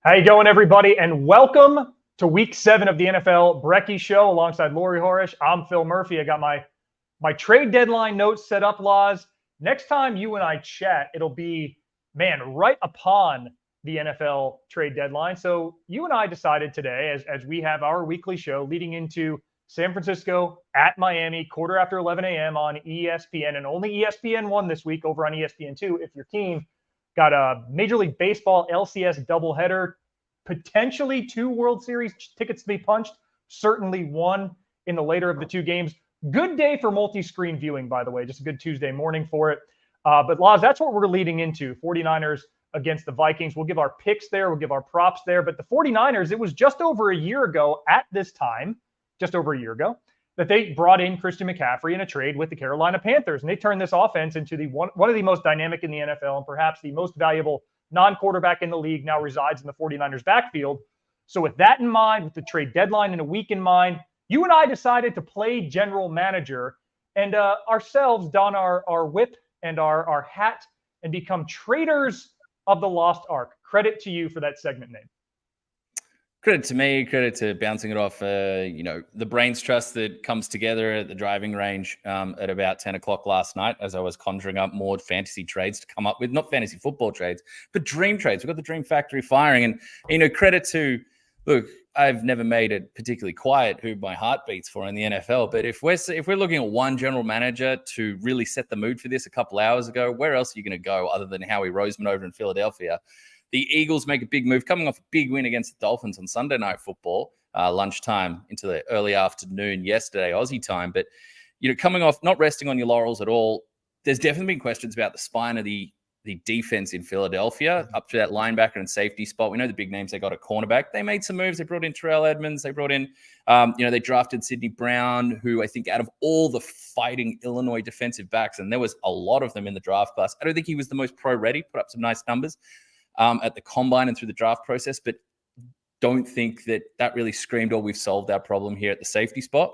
How you going, everybody? And welcome to Week 7 of the NFL Brekkie Show alongside Laurie Horesh. I'm Phil Murphy. I got my trade deadline notes set up, Laws. Next time you and I chat, it'll be, right upon the NFL trade deadline. So you and I decided today, as we have our weekly show leading into San Francisco at Miami, quarter after 11 a.m. on ESPN, and only ESPN 1 this week over on ESPN 2 if you're keen. Got a Major League Baseball LCS doubleheader, potentially 2 World Series tickets to be punched, certainly 1 in the later of the 2 games. Good day for multi-screen viewing, by the way, just a good Tuesday morning for it. But Laws, that's what we're leading into, 49ers against the Vikings. We'll give our picks there, we'll give our props there. But the 49ers, it was just over a year ago at this time, that they brought in Christian McCaffrey in a trade with the Carolina Panthers. And they turned this offense into one of the most dynamic in the NFL and perhaps the most valuable non-quarterback in the league now resides in the 49ers backfield. So with that in mind, with the trade deadline in a week in mind, you and I decided to play general manager and ourselves don our whip and our hat and become traders of the Lost Ark. Credit to you for that segment name. Credit to me, credit to bouncing it off, the brains trust that comes together at the driving range at about 10 o'clock last night as I was conjuring up more fantasy trades to come up with, not fantasy football trades, but dream trades. We've got the Dream Factory firing. And, credit to, look, I've never made it particularly quiet who my heart beats for in the NFL. But if we're looking at one general manager to really set the mood for this a couple hours ago, where else are you going to go other than Howie Roseman over in Philadelphia? The Eagles make a big move, coming off a big win against the Dolphins on Sunday Night Football, lunchtime into the early afternoon yesterday, Aussie time. But, coming off, not resting on your laurels at all, there's definitely been questions about the spine of the defense in Philadelphia, up to that linebacker and safety spot. We know the big names they got at cornerback. They made some moves. They brought in Terrell Edmonds. They brought in, they drafted Sidney Brown, who I think out of all the fighting Illinois defensive backs, and there was a lot of them in the draft class, I don't think he was the most pro-ready, put up some nice numbers at the combine and through the draft process, but don't think that really screamed, we've solved our problem here at the safety spot.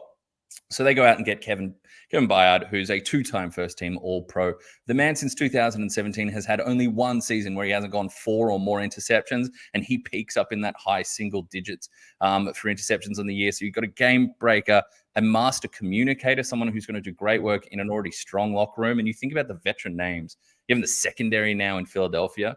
So they go out and get Kevin Byard, who's a 2-time first-team All-Pro. The man since 2017 has had only 1 season where he hasn't gone 4 or more interceptions, and he peaks up in that high single digits for interceptions on the year. So you've got a game breaker, a master communicator, someone who's going to do great work in an already strong locker room. And you think about the veteran names. You have the secondary now in Philadelphia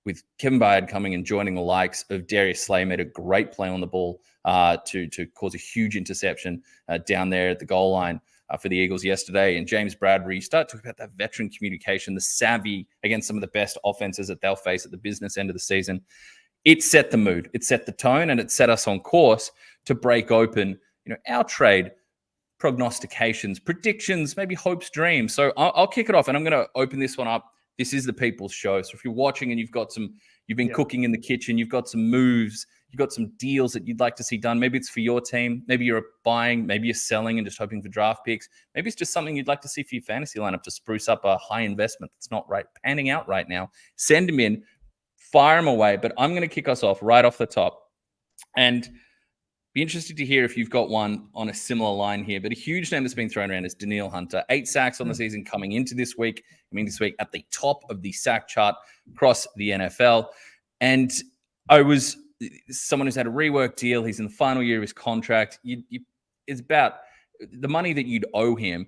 with Kevin Byard coming and joining the likes of Darius Slay, made a great play on the ball to cause a huge interception down there at the goal line for the Eagles yesterday. And James Bradbury, you start talking about that veteran communication, the savvy against some of the best offenses that they'll face at the business end of the season. It set the mood, it set the tone, and it set us on course to break open, our trade prognostications, predictions, maybe hopes, dreams. So I'll kick it off, and I'm going to open this one up. This is the people's show. So if you're watching and you've been cooking in the kitchen, you've got some moves, you've got some deals that you'd like to see done. Maybe it's for your team. Maybe you're buying, maybe you're selling and just hoping for draft picks. Maybe it's just something you'd like to see for your fantasy lineup to spruce up a high investment that's not panning out right now. Send them in, fire them away. But I'm going to kick us off right off the top. And be interested to hear if you've got one on a similar line here. But a huge name that's been thrown around is Danielle Hunter. 8 sacks on the season coming into this week. This week at the top of the sack chart across the NFL. And I was someone who's had a rework deal. He's in the final year of his contract. It's about the money that you'd owe him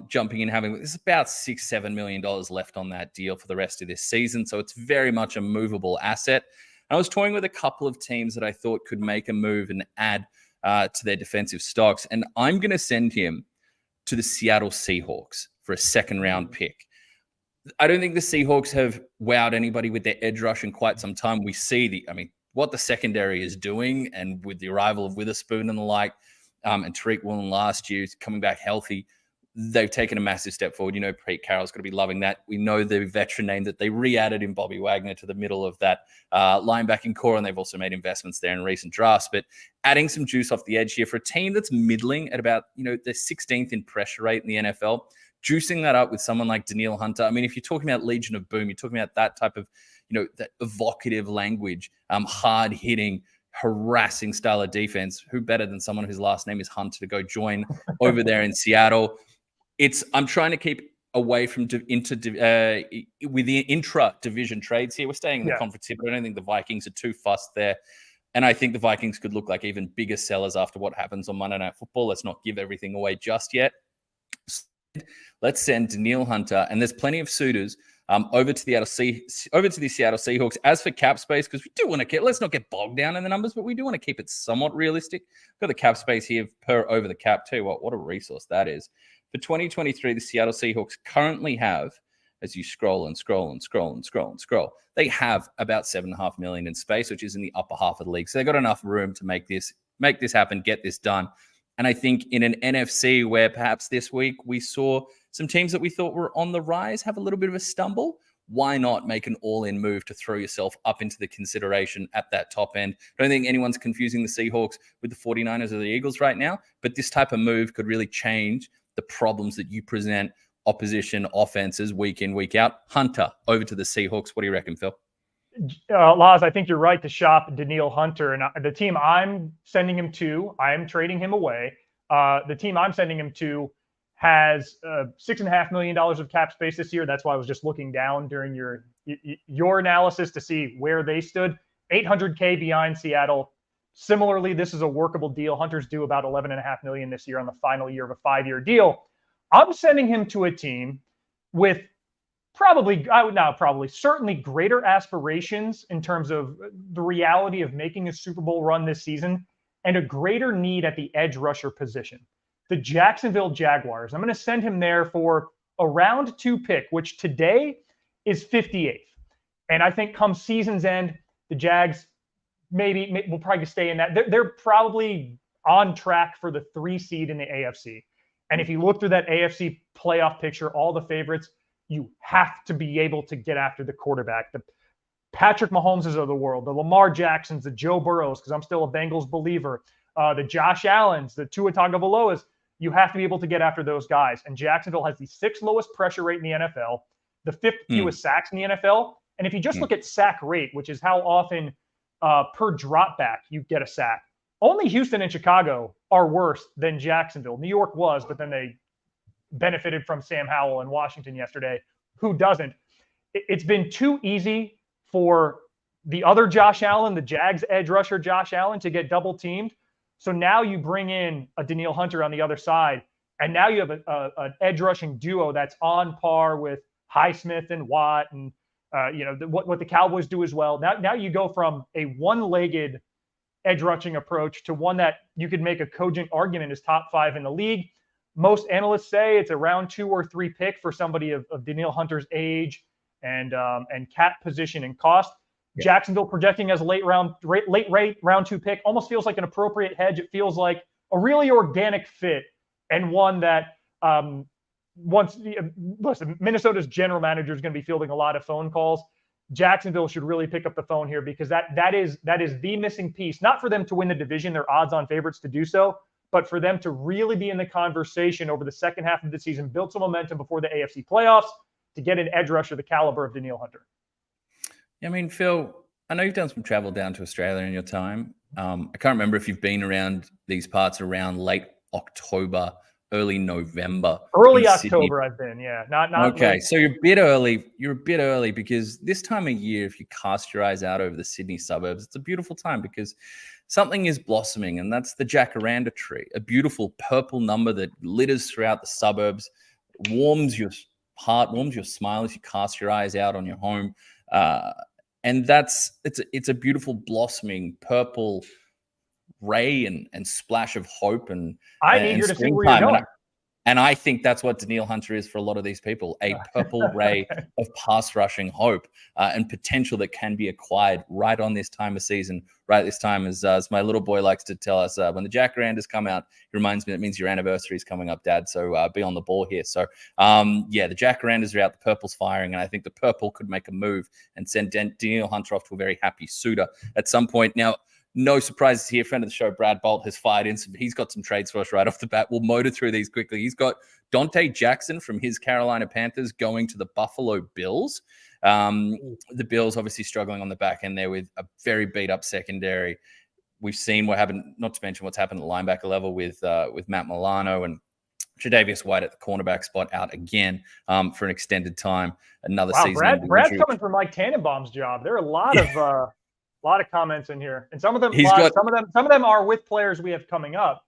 jumping in, it's about $6-7 million left on that deal for the rest of this season. So it's very much a movable asset. I was toying with a couple of teams that I thought could make a move and add to their defensive stocks. And I'm going to send him to the Seattle Seahawks for a 2nd-round pick. I don't think the Seahawks have wowed anybody with their edge rush in quite some time. We see what the secondary is doing, and with the arrival of Witherspoon and the like, and Tariq Woolen last year coming back healthy, they've taken a massive step forward. Pete Carroll's going to be loving that. We know the veteran name that they re-added in Bobby Wagner to the middle of that linebacking core, and they've also made investments there in recent drafts. But adding some juice off the edge here for a team that's middling at about, the 16th in pressure rate in the NFL, juicing that up with someone like Danielle Hunter. If you're talking about Legion of Boom, you're talking about that type of, that evocative language, hard-hitting, harassing style of defense. Who better than someone whose last name is Hunter to go join over there in Seattle? I'm trying to keep away from with the intra-division trades here. We're staying in the conference here, but I don't think the Vikings are too fussed there. And I think the Vikings could look like even bigger sellers after what happens on Monday Night Football. Let's not give everything away just yet. Let's send Danielle Hunter, and there's plenty of suitors over to the Seattle Seahawks. As for cap space, because we do want to let's not get bogged down in the numbers, but we do want to keep it somewhat realistic. Got the cap space here per over the cap too. What a resource that is. For 2023, the Seattle Seahawks currently have, as you scroll and scroll and scroll and scroll and scroll, they have about $7.5 million in space, which is in the upper half of the league. So they've got enough room to make this happen, get this done. And I think in an NFC where perhaps this week we saw some teams that we thought were on the rise have a little bit of a stumble, why not make an all-in move to throw yourself up into the consideration at that top end? I don't think anyone's confusing the Seahawks with the 49ers or the Eagles right now, but this type of move could really change the problems that you present opposition offenses week in, week out. Hunter, over to the Seahawks. What do you reckon, Phil? Laz, I think you're right to shop Danielle Hunter. And the team I'm sending him to, I am trading him away. The team I'm sending him to has $6.5 million of cap space this year. That's why I was just looking down during your analysis to see where they stood. $800K behind Seattle. Similarly, this is a workable deal. Hunter's due about $11.5 million this year on the final year of a 5-year deal. I'm sending him to a team with certainly greater aspirations in terms of the reality of making a Super Bowl run this season and a greater need at the edge rusher position. The Jacksonville Jaguars. I'm going to send him there for a round 2 pick, which today is 58th. And I think come season's end, the Jags maybe will probably stay in that. They're probably on track for the 3 seed in the AFC. And if you look through that AFC playoff picture, all the favorites, you have to be able to get after the quarterback. The Patrick Mahomeses of the world, the Lamar Jacksons, the Joe Burrows, because I'm still a Bengals believer, the Josh Allens, the Tua Tagovailoas. You have to be able to get after those guys. And Jacksonville has the 6th lowest pressure rate in the NFL, the 5th fewest sacks in the NFL. And if you just look at sack rate, which is how often per drop back you get a sack, only Houston and Chicago are worse than Jacksonville. New York was, but then they benefited from Sam Howell in Washington yesterday. Who doesn't? It's been too easy for the other Josh Allen, the Jags edge rusher Josh Allen, to get double teamed. So now you bring in a Danielle Hunter on the other side, and now you have an edge rushing duo that's on par with Highsmith and Watt, and what the Cowboys do as well. Now you go from a one-legged edge rushing approach to one that you could make a cogent argument is top 5 in the league. Most analysts say it's a round 2 or 3 pick for somebody of Danielle Hunter's age and cap position and cost. Yeah. Jacksonville projecting as a late round 2 pick almost feels like an appropriate hedge. It feels like a really organic fit and one that listen, Minnesota's general manager is going to be fielding a lot of phone calls. Jacksonville should really pick up the phone here because that is the missing piece. Not for them to win the division, they're odds-on favorites to do so, but for them to really be in the conversation over the second half of the season, build some momentum before the AFC playoffs to get an edge rusher the caliber of Danielle Hunter. I mean, Phil, I know you've done some travel down to Australia in your time. I can't remember if you've been around these parts around late October, early November. Early October, I've been, yeah. Not okay, late. So you're a bit early. You're a bit early because this time of year, if you cast your eyes out over the Sydney suburbs, it's a beautiful time because something is blossoming, and that's the jacaranda tree, a beautiful purple number that litters throughout the suburbs, warms your heart, warms your smile as you cast your eyes out on your home. And it's a beautiful blossoming purple ray and splash of hope and I'm eager to see where you're going. And I think that's what Danielle Hunter is for a lot of these people, a purple ray of pass rushing hope and potential that can be acquired right on this time of season, right this time as my little boy likes to tell us, when the jacarandas come out, he reminds me that means your anniversary is coming up, Dad. So be on the ball here. So the jacarandas are out, the purple's firing, and I think the purple could make a move and send Danielle Hunter off to a very happy suitor at some point. Now, no surprises here. Friend of the show, Brad Bolt, has fired in. He's got some trades for us right off the bat. We'll motor through these quickly. He's got Dante Jackson from his Carolina Panthers going to the Buffalo Bills. The Bills obviously struggling on the back end there with a very beat-up secondary. We've seen what happened, not to mention what's happened at linebacker level with Matt Milano and Tre'Davious White at the cornerback spot out again for an extended time. Another Wow, season-ending Brad's injury. coming from Mike Tannenbaum's job. There are a lot of comments in here, and some of them are with players we have coming up.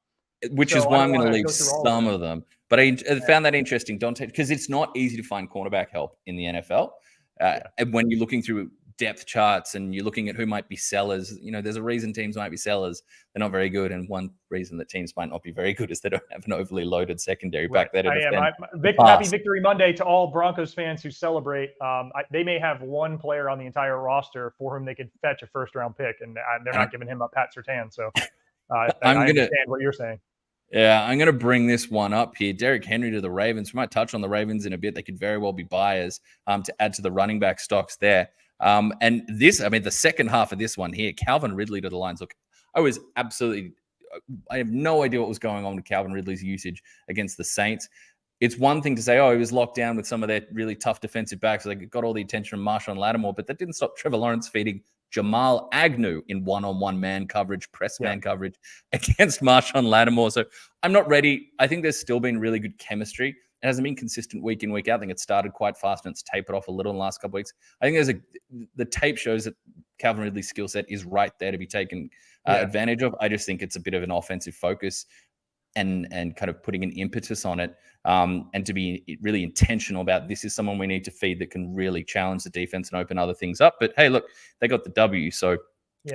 Which is why I'm going to leave some of them. But I found that interesting, Dante, because it's not easy to find cornerback help in the NFL. And when you're looking through depth charts and you're looking at who might be sellers, there's a reason teams might be sellers. They're not very good. And one reason that teams might not be very good is they don't have an overly loaded secondary back there to defend. Happy Victory Monday to all Broncos fans who celebrate. They may have one player on the entire roster for whom they could fetch a first-round pick, and they're not giving him up Pat Surtain. So I understand what you're saying. Yeah, I'm going to bring this one up here. Derrick Henry to the Ravens. We might touch on the Ravens in a bit. They could very well be buyers to add to the running back stocks there. And the second half of this one here, Calvin Ridley to the Lions. Look, I have no idea what was going on with Calvin Ridley's usage against the Saints. It's one thing to say, he was locked down with some of their really tough defensive backs. They got all the attention from Marshawn Lattimore, but that didn't stop Trevor Lawrence feeding Jamal Agnew in one-on-one man coverage, man coverage against Marshawn Lattimore. So I'm not ready. I think there's still been really good chemistry. It hasn't been consistent week in, week out. I think it started quite fast and it's tapered off a little in the last couple of weeks. I think the tape shows that Calvin Ridley's skill set is right there to be taken advantage of. I just think it's a bit of an offensive focus and kind of putting an impetus on it, and to be really intentional about this is someone we need to feed that can really challenge the defense and open other things up. But hey, look, they got the W, so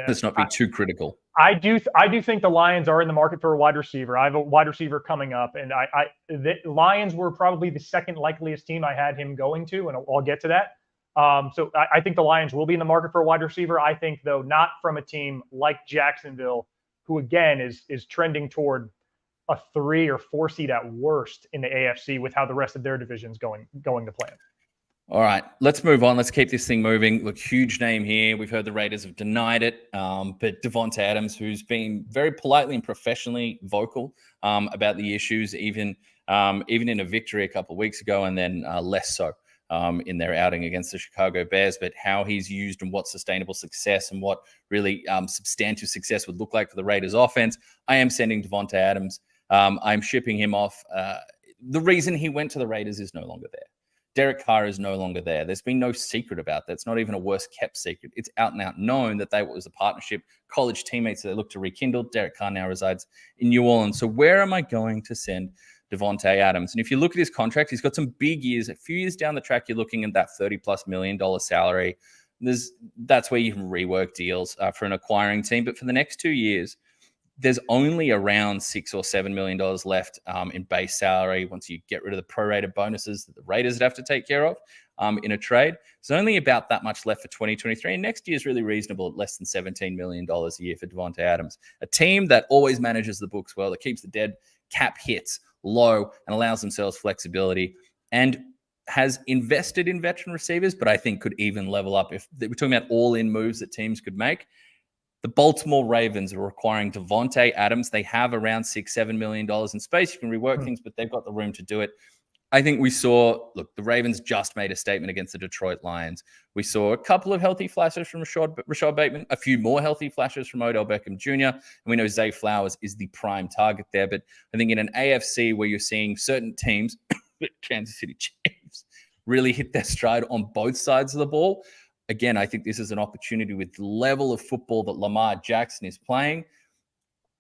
let's not be too critical. I do think the Lions are in the market for a wide receiver. I have a wide receiver coming up, and the Lions were probably the second likeliest team I had him going to, and I'll get to that. So I think the Lions will be in the market for a wide receiver. I think, though, not from a team like Jacksonville, who again is trending toward a 3 or 4 seed at worst in the AFC with how the rest of their division's going to plan. All right, let's move on. Let's keep this thing moving. Look, huge name here. We've heard the Raiders have denied it, but Davante Adams, who's been very politely and professionally vocal about the issues, even in a victory a couple of weeks ago, and then less so in their outing against the Chicago Bears, but how he's used and what sustainable success and what really substantive success would look like for the Raiders offense. I am sending Davante Adams. I'm shipping him off. The reason he went to the Raiders is no longer there. Derek Carr is no longer there. There's been no secret about that. It's not even a worst kept secret. It's out and out known that it was a partnership, college teammates that they look to rekindle. Derek Carr now resides in New Orleans. So where am I going to send Davante Adams? And if you look at his contract, he's got some big years. A few years down the track, you're looking at that $30+ million salary. That's where you can rework deals for an acquiring team. But for the next 2 years, there's only around $6 or $7 million left in base salary once you get rid of the prorated bonuses that the Raiders would have to take care of in a trade. There's only about that much left for 2023. And next year is really reasonable at less than $17 million a year for Davante Adams. A team that always manages the books well, that keeps the dead cap hits low and allows themselves flexibility and has invested in veteran receivers, but I think could even level up. If we're talking about all-in moves that teams could make, the Baltimore Ravens are requiring Davante Adams. They have around $6-7 million in space. You can rework things, but they've got the room to do it. I think the Ravens just made a statement against the Detroit Lions. We saw a couple of healthy flashes from Rashad Bateman, a few more healthy flashes from Odell Beckham Jr. And we know Zay Flowers is the prime target there. But I think in an AFC where you're seeing certain teams, Kansas City Chiefs, really hit their stride on both sides of the ball, again, I think this is an opportunity with the level of football that Lamar Jackson is playing.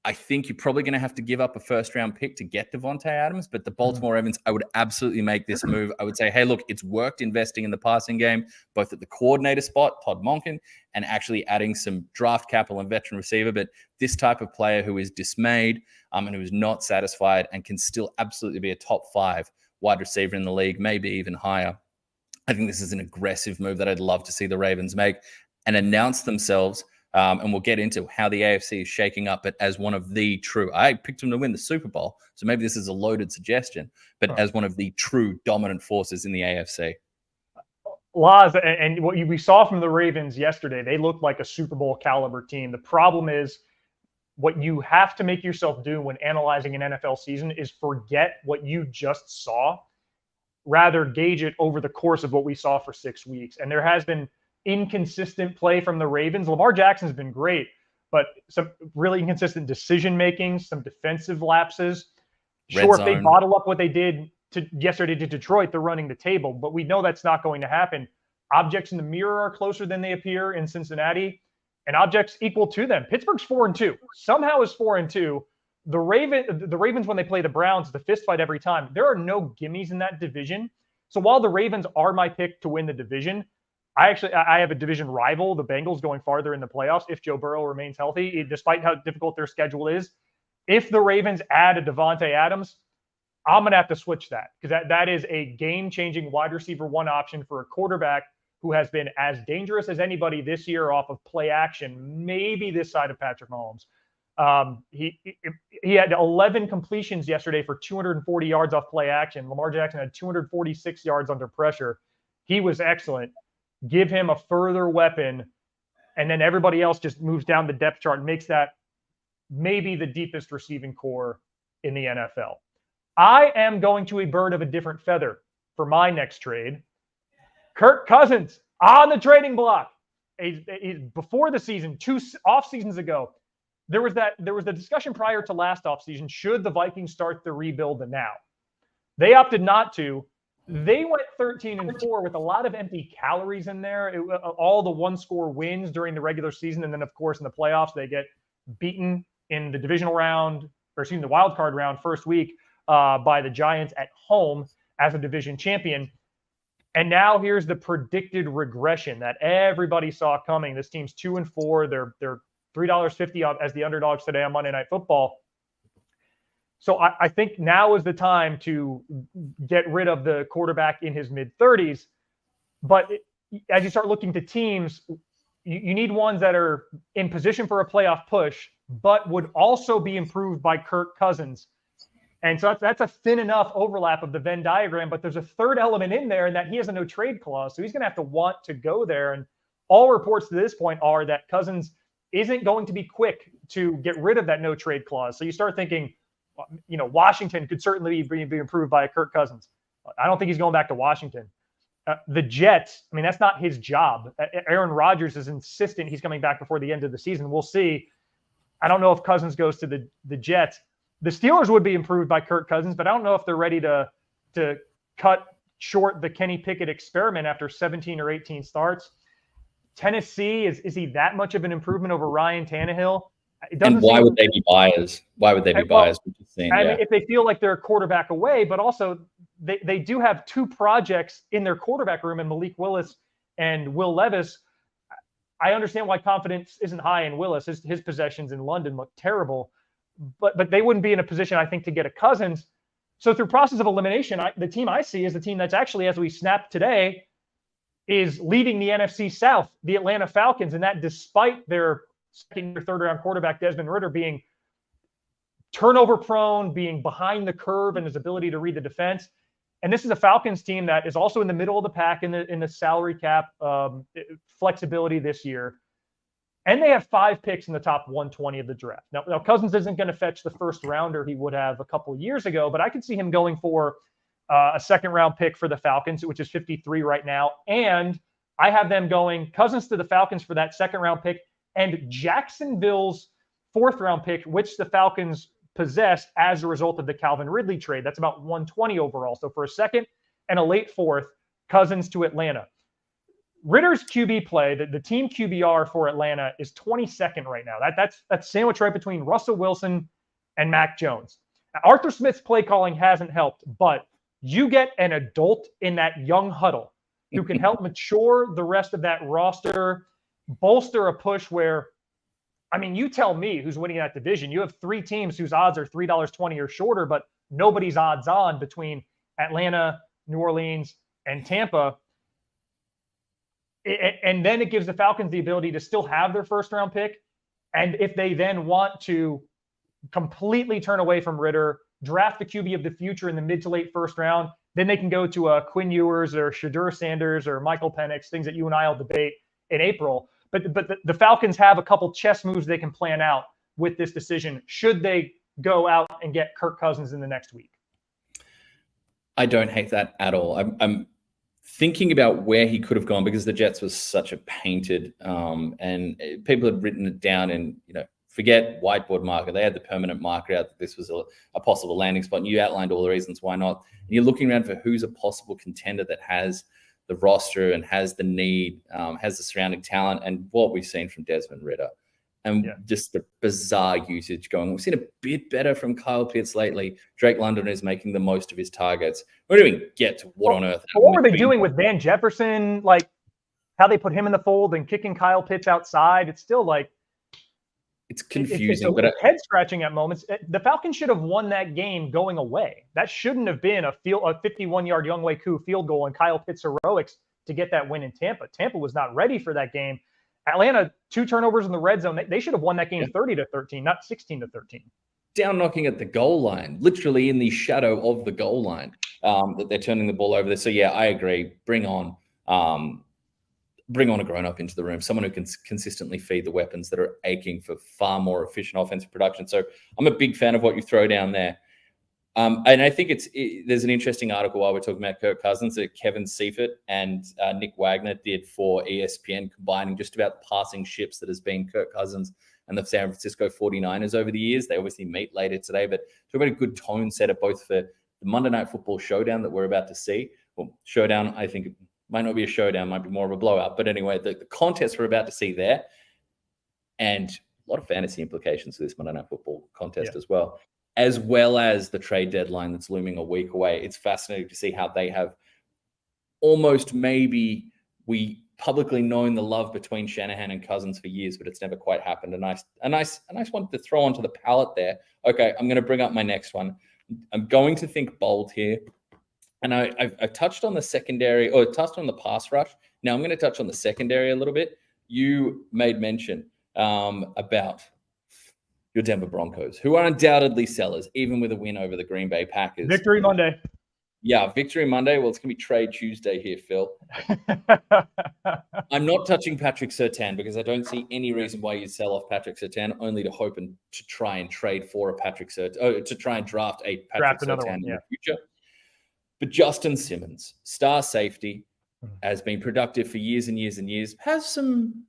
I think you're probably going to have to give up a first-round pick to get Davante Adams, but the Baltimore Ravens, I would absolutely make this move. I would say, hey, look, it's worked investing in the passing game, both at the coordinator spot, Todd Monken, and actually adding some draft capital and veteran receiver. But this type of player who is dismayed and who is not satisfied and can still absolutely be a top 5 wide receiver in the league, maybe even higher. I think this is an aggressive move that I'd love to see the Ravens make and announce themselves. And we'll get into how the AFC is shaking up, but as one of the true, I picked them to win the Super Bowl. So maybe this is a loaded suggestion, but as one of the true dominant forces in the AFC. Laz, and what we saw from the Ravens yesterday, they looked like a Super Bowl caliber team. The problem is what you have to make yourself do when analyzing an NFL season is forget what you just saw, rather gauge it over the course of what we saw for 6 weeks. And there has been inconsistent play from the Ravens. Lamar Jackson's been great, but some really inconsistent decision making, some defensive lapses. Sure, if they bottle up what they did yesterday to Detroit, they're running the table, but we know that's not going to happen. Objects in the mirror are closer than they appear in Cincinnati, and objects equal to them. Pittsburgh's 4-2. Somehow is 4-2. The Ravens, when they play the Browns, it's a fist fight every time. There are no gimmies in that division. So while the Ravens are my pick to win the division, I have a division rival, the Bengals, going farther in the playoffs if Joe Burrow remains healthy, despite how difficult their schedule is. If the Ravens add a Davante Adams, I'm going to have to switch that, because that is a game-changing wide receiver one option for a quarterback who has been as dangerous as anybody this year off of play action, maybe this side of Patrick Mahomes. He had 11 completions yesterday for 240 yards off play action. Lamar Jackson had 246 yards under pressure. He was excellent. Give him a further weapon, and then everybody else just moves down the depth chart and makes that maybe the deepest receiving core in the NFL. I am going to a bird of a different feather for my next trade. Kirk Cousins on the trading block. Before the season, 2 off seasons ago, there was the discussion prior to last offseason, should the Vikings start the rebuild now? They opted not to. They went 13-4 with a lot of empty calories in there. All the one-score wins during the regular season, and then, of course, in the playoffs, they get beaten in the divisional round, the wild card round first week by the Giants at home as a division champion. And now here's the predicted regression that everybody saw coming. This team's 2-4. They're $3.50 as the underdogs today on Monday Night Football. So I think now is the time to get rid of the quarterback in his mid-30s. But as you start looking to teams, you need ones that are in position for a playoff push, but would also be improved by Kirk Cousins. And so that's a thin enough overlap of the Venn diagram, but there's a third element in there, and that he has a no trade clause. So he's going to have to want to go there. And all reports to this point are that Cousins isn't going to be quick to get rid of that no trade clause. So you start thinking, Washington could certainly be improved by Kirk Cousins. I don't think he's going back to Washington. The Jets, that's not his job. Aaron Rodgers is insistent he's coming back before the end of the season. We'll see. I don't know if Cousins goes to the Jets. The Steelers would be improved by Kirk Cousins, but I don't know if they're ready to cut short the Kenny Pickett experiment after 17 or 18 starts. Tennessee, is he that much of an improvement over Ryan Tannehill? And why would they be buyers? Why would they be buyers? If they feel like they're a quarterback away, but also they do have 2 projects in their quarterback room in Malik Willis and Will Levis. I understand why confidence isn't high in Willis. His possessions in London look terrible, but they wouldn't be in a position, I think, to get a Cousins. So through process of elimination, the team I see is the team that's actually, as we snap today, is leading the NFC South, the Atlanta Falcons, and that despite their second or third round quarterback Desmond Ridder being turnover prone, being behind the curve in his ability to read the defense. And this is a Falcons team that is also in the middle of the pack in the salary cap flexibility this year. And they have 5 picks in the top 120 of the draft. Now Cousins isn't going to fetch the first rounder he would have a couple of years ago, but I could see him going for a second round pick for the Falcons, which is 53 right now. And I have them going Cousins to the Falcons for that second round pick, and Jacksonville's 4th round pick, which the Falcons possessed as a result of the Calvin Ridley trade. That's about 120 overall. So for a second and a late 4th, Cousins to Atlanta. Ritter's QB play, the team QBR for Atlanta is 22nd right now. That's sandwiched right between Russell Wilson and Mac Jones. Now, Arthur Smith's play calling hasn't helped, but you get an adult in that young huddle who can help mature the rest of that roster, bolster a push where, you tell me who's winning that division. You have 3 teams whose odds are $3.20 or shorter, but nobody's odds on between Atlanta, New Orleans, and Tampa. And then it gives the Falcons the ability to still have their first round pick. And if they then want to completely turn away from Ridder, draft the QB of the future in the mid to late first round, then they can go to Quinn Ewers or Shadur Sanders or Michael Penix, things that you and I will debate in April. But the Falcons have a couple chess moves they can plan out with this decision should they go out and get Kirk Cousins in the next week. I don't hate that at all. I'm thinking about where he could have gone because the Jets was such a painted and people had written it down in Forget whiteboard marker. They had the permanent marker out that this was a possible landing spot. And you outlined all the reasons why not. And you're looking around for who's a possible contender that has the roster and has the need, has the surrounding talent, and what we've seen from Desmond Ridder. And just the bizarre usage going. We've seen a bit better from Kyle Pitts lately. Drake London is making the most of his targets. We don't even get to what on earth. What were they doing with Van Jefferson? Like how they put him in the fold and kicking Kyle Pitts outside. It's still like it's confusing. It's head scratching at moments. The Falcons should have won that game going away. That shouldn't have been a 51-yard Younghoe Koo field goal and Kyle Pitts heroics to get that win in Tampa. Tampa was not ready for that game. Atlanta, 2 turnovers in the red zone. They should have won that game 30-13, not 16-13. Down knocking at the goal line, literally in the shadow of the goal line, that they're turning the ball over there. So yeah, I agree. Bring on a grown-up into the room, someone who can consistently feed the weapons that are aching for far more efficient offensive production. So I'm a big fan of what you throw down there. And I think there's an interesting article while we're talking about Kirk Cousins that Kevin Seifert and Nick Wagner did for ESPN, combining just about the passing ships that has been Kirk Cousins and the San Francisco 49ers over the years. They obviously meet later today, but talk about a good tone setter both for the Monday Night Football showdown that we're about to see. Well, showdown, I think it might not be a showdown, might be more of a blowout. But anyway, the contest we're about to see there, and a lot of fantasy implications for this Monday Night Football contest as well as the trade deadline that's looming a week away. It's fascinating to see how they have almost maybe we publicly known the love between Shanahan and Cousins for years, but it's never quite happened. A nice one to throw onto the palette there. Okay, I'm going to bring up my next one. I'm going to think bold here. And I've touched on the secondary, or touched on the pass rush. Now I'm going to touch on the secondary a little bit. You made mention about your Denver Broncos, who are undoubtedly sellers, even with a win over the Green Bay Packers. Victory Monday. Yeah, Victory Monday. Well, it's going to be Trade Tuesday here, Phil. I'm not touching Patrick Surtain because I don't see any reason why you'd sell off Patrick Surtain, only to hope and to try and trade for a Patrick Surtain, to try and draft a Patrick Surtain in the future. But Justin Simmons, star safety, has been productive for years and years and years. Has some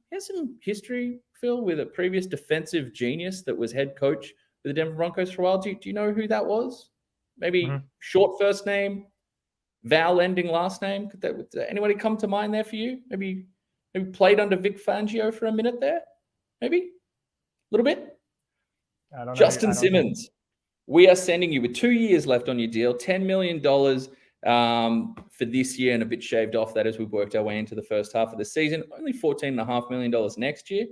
history, Phil, with a previous defensive genius that was head coach for the Denver Broncos for a while. Do you know who that was? Maybe short first name, vowel ending last name. Could anybody come to mind there for you? Maybe played under Vic Fangio for a minute there? Maybe a little bit. I don't know. Justin Simmons. We are sending you with 2 years left on your deal, $10 million for this year and a bit shaved off that as we've worked our way into the first half of the season. Only $14.5 million next year.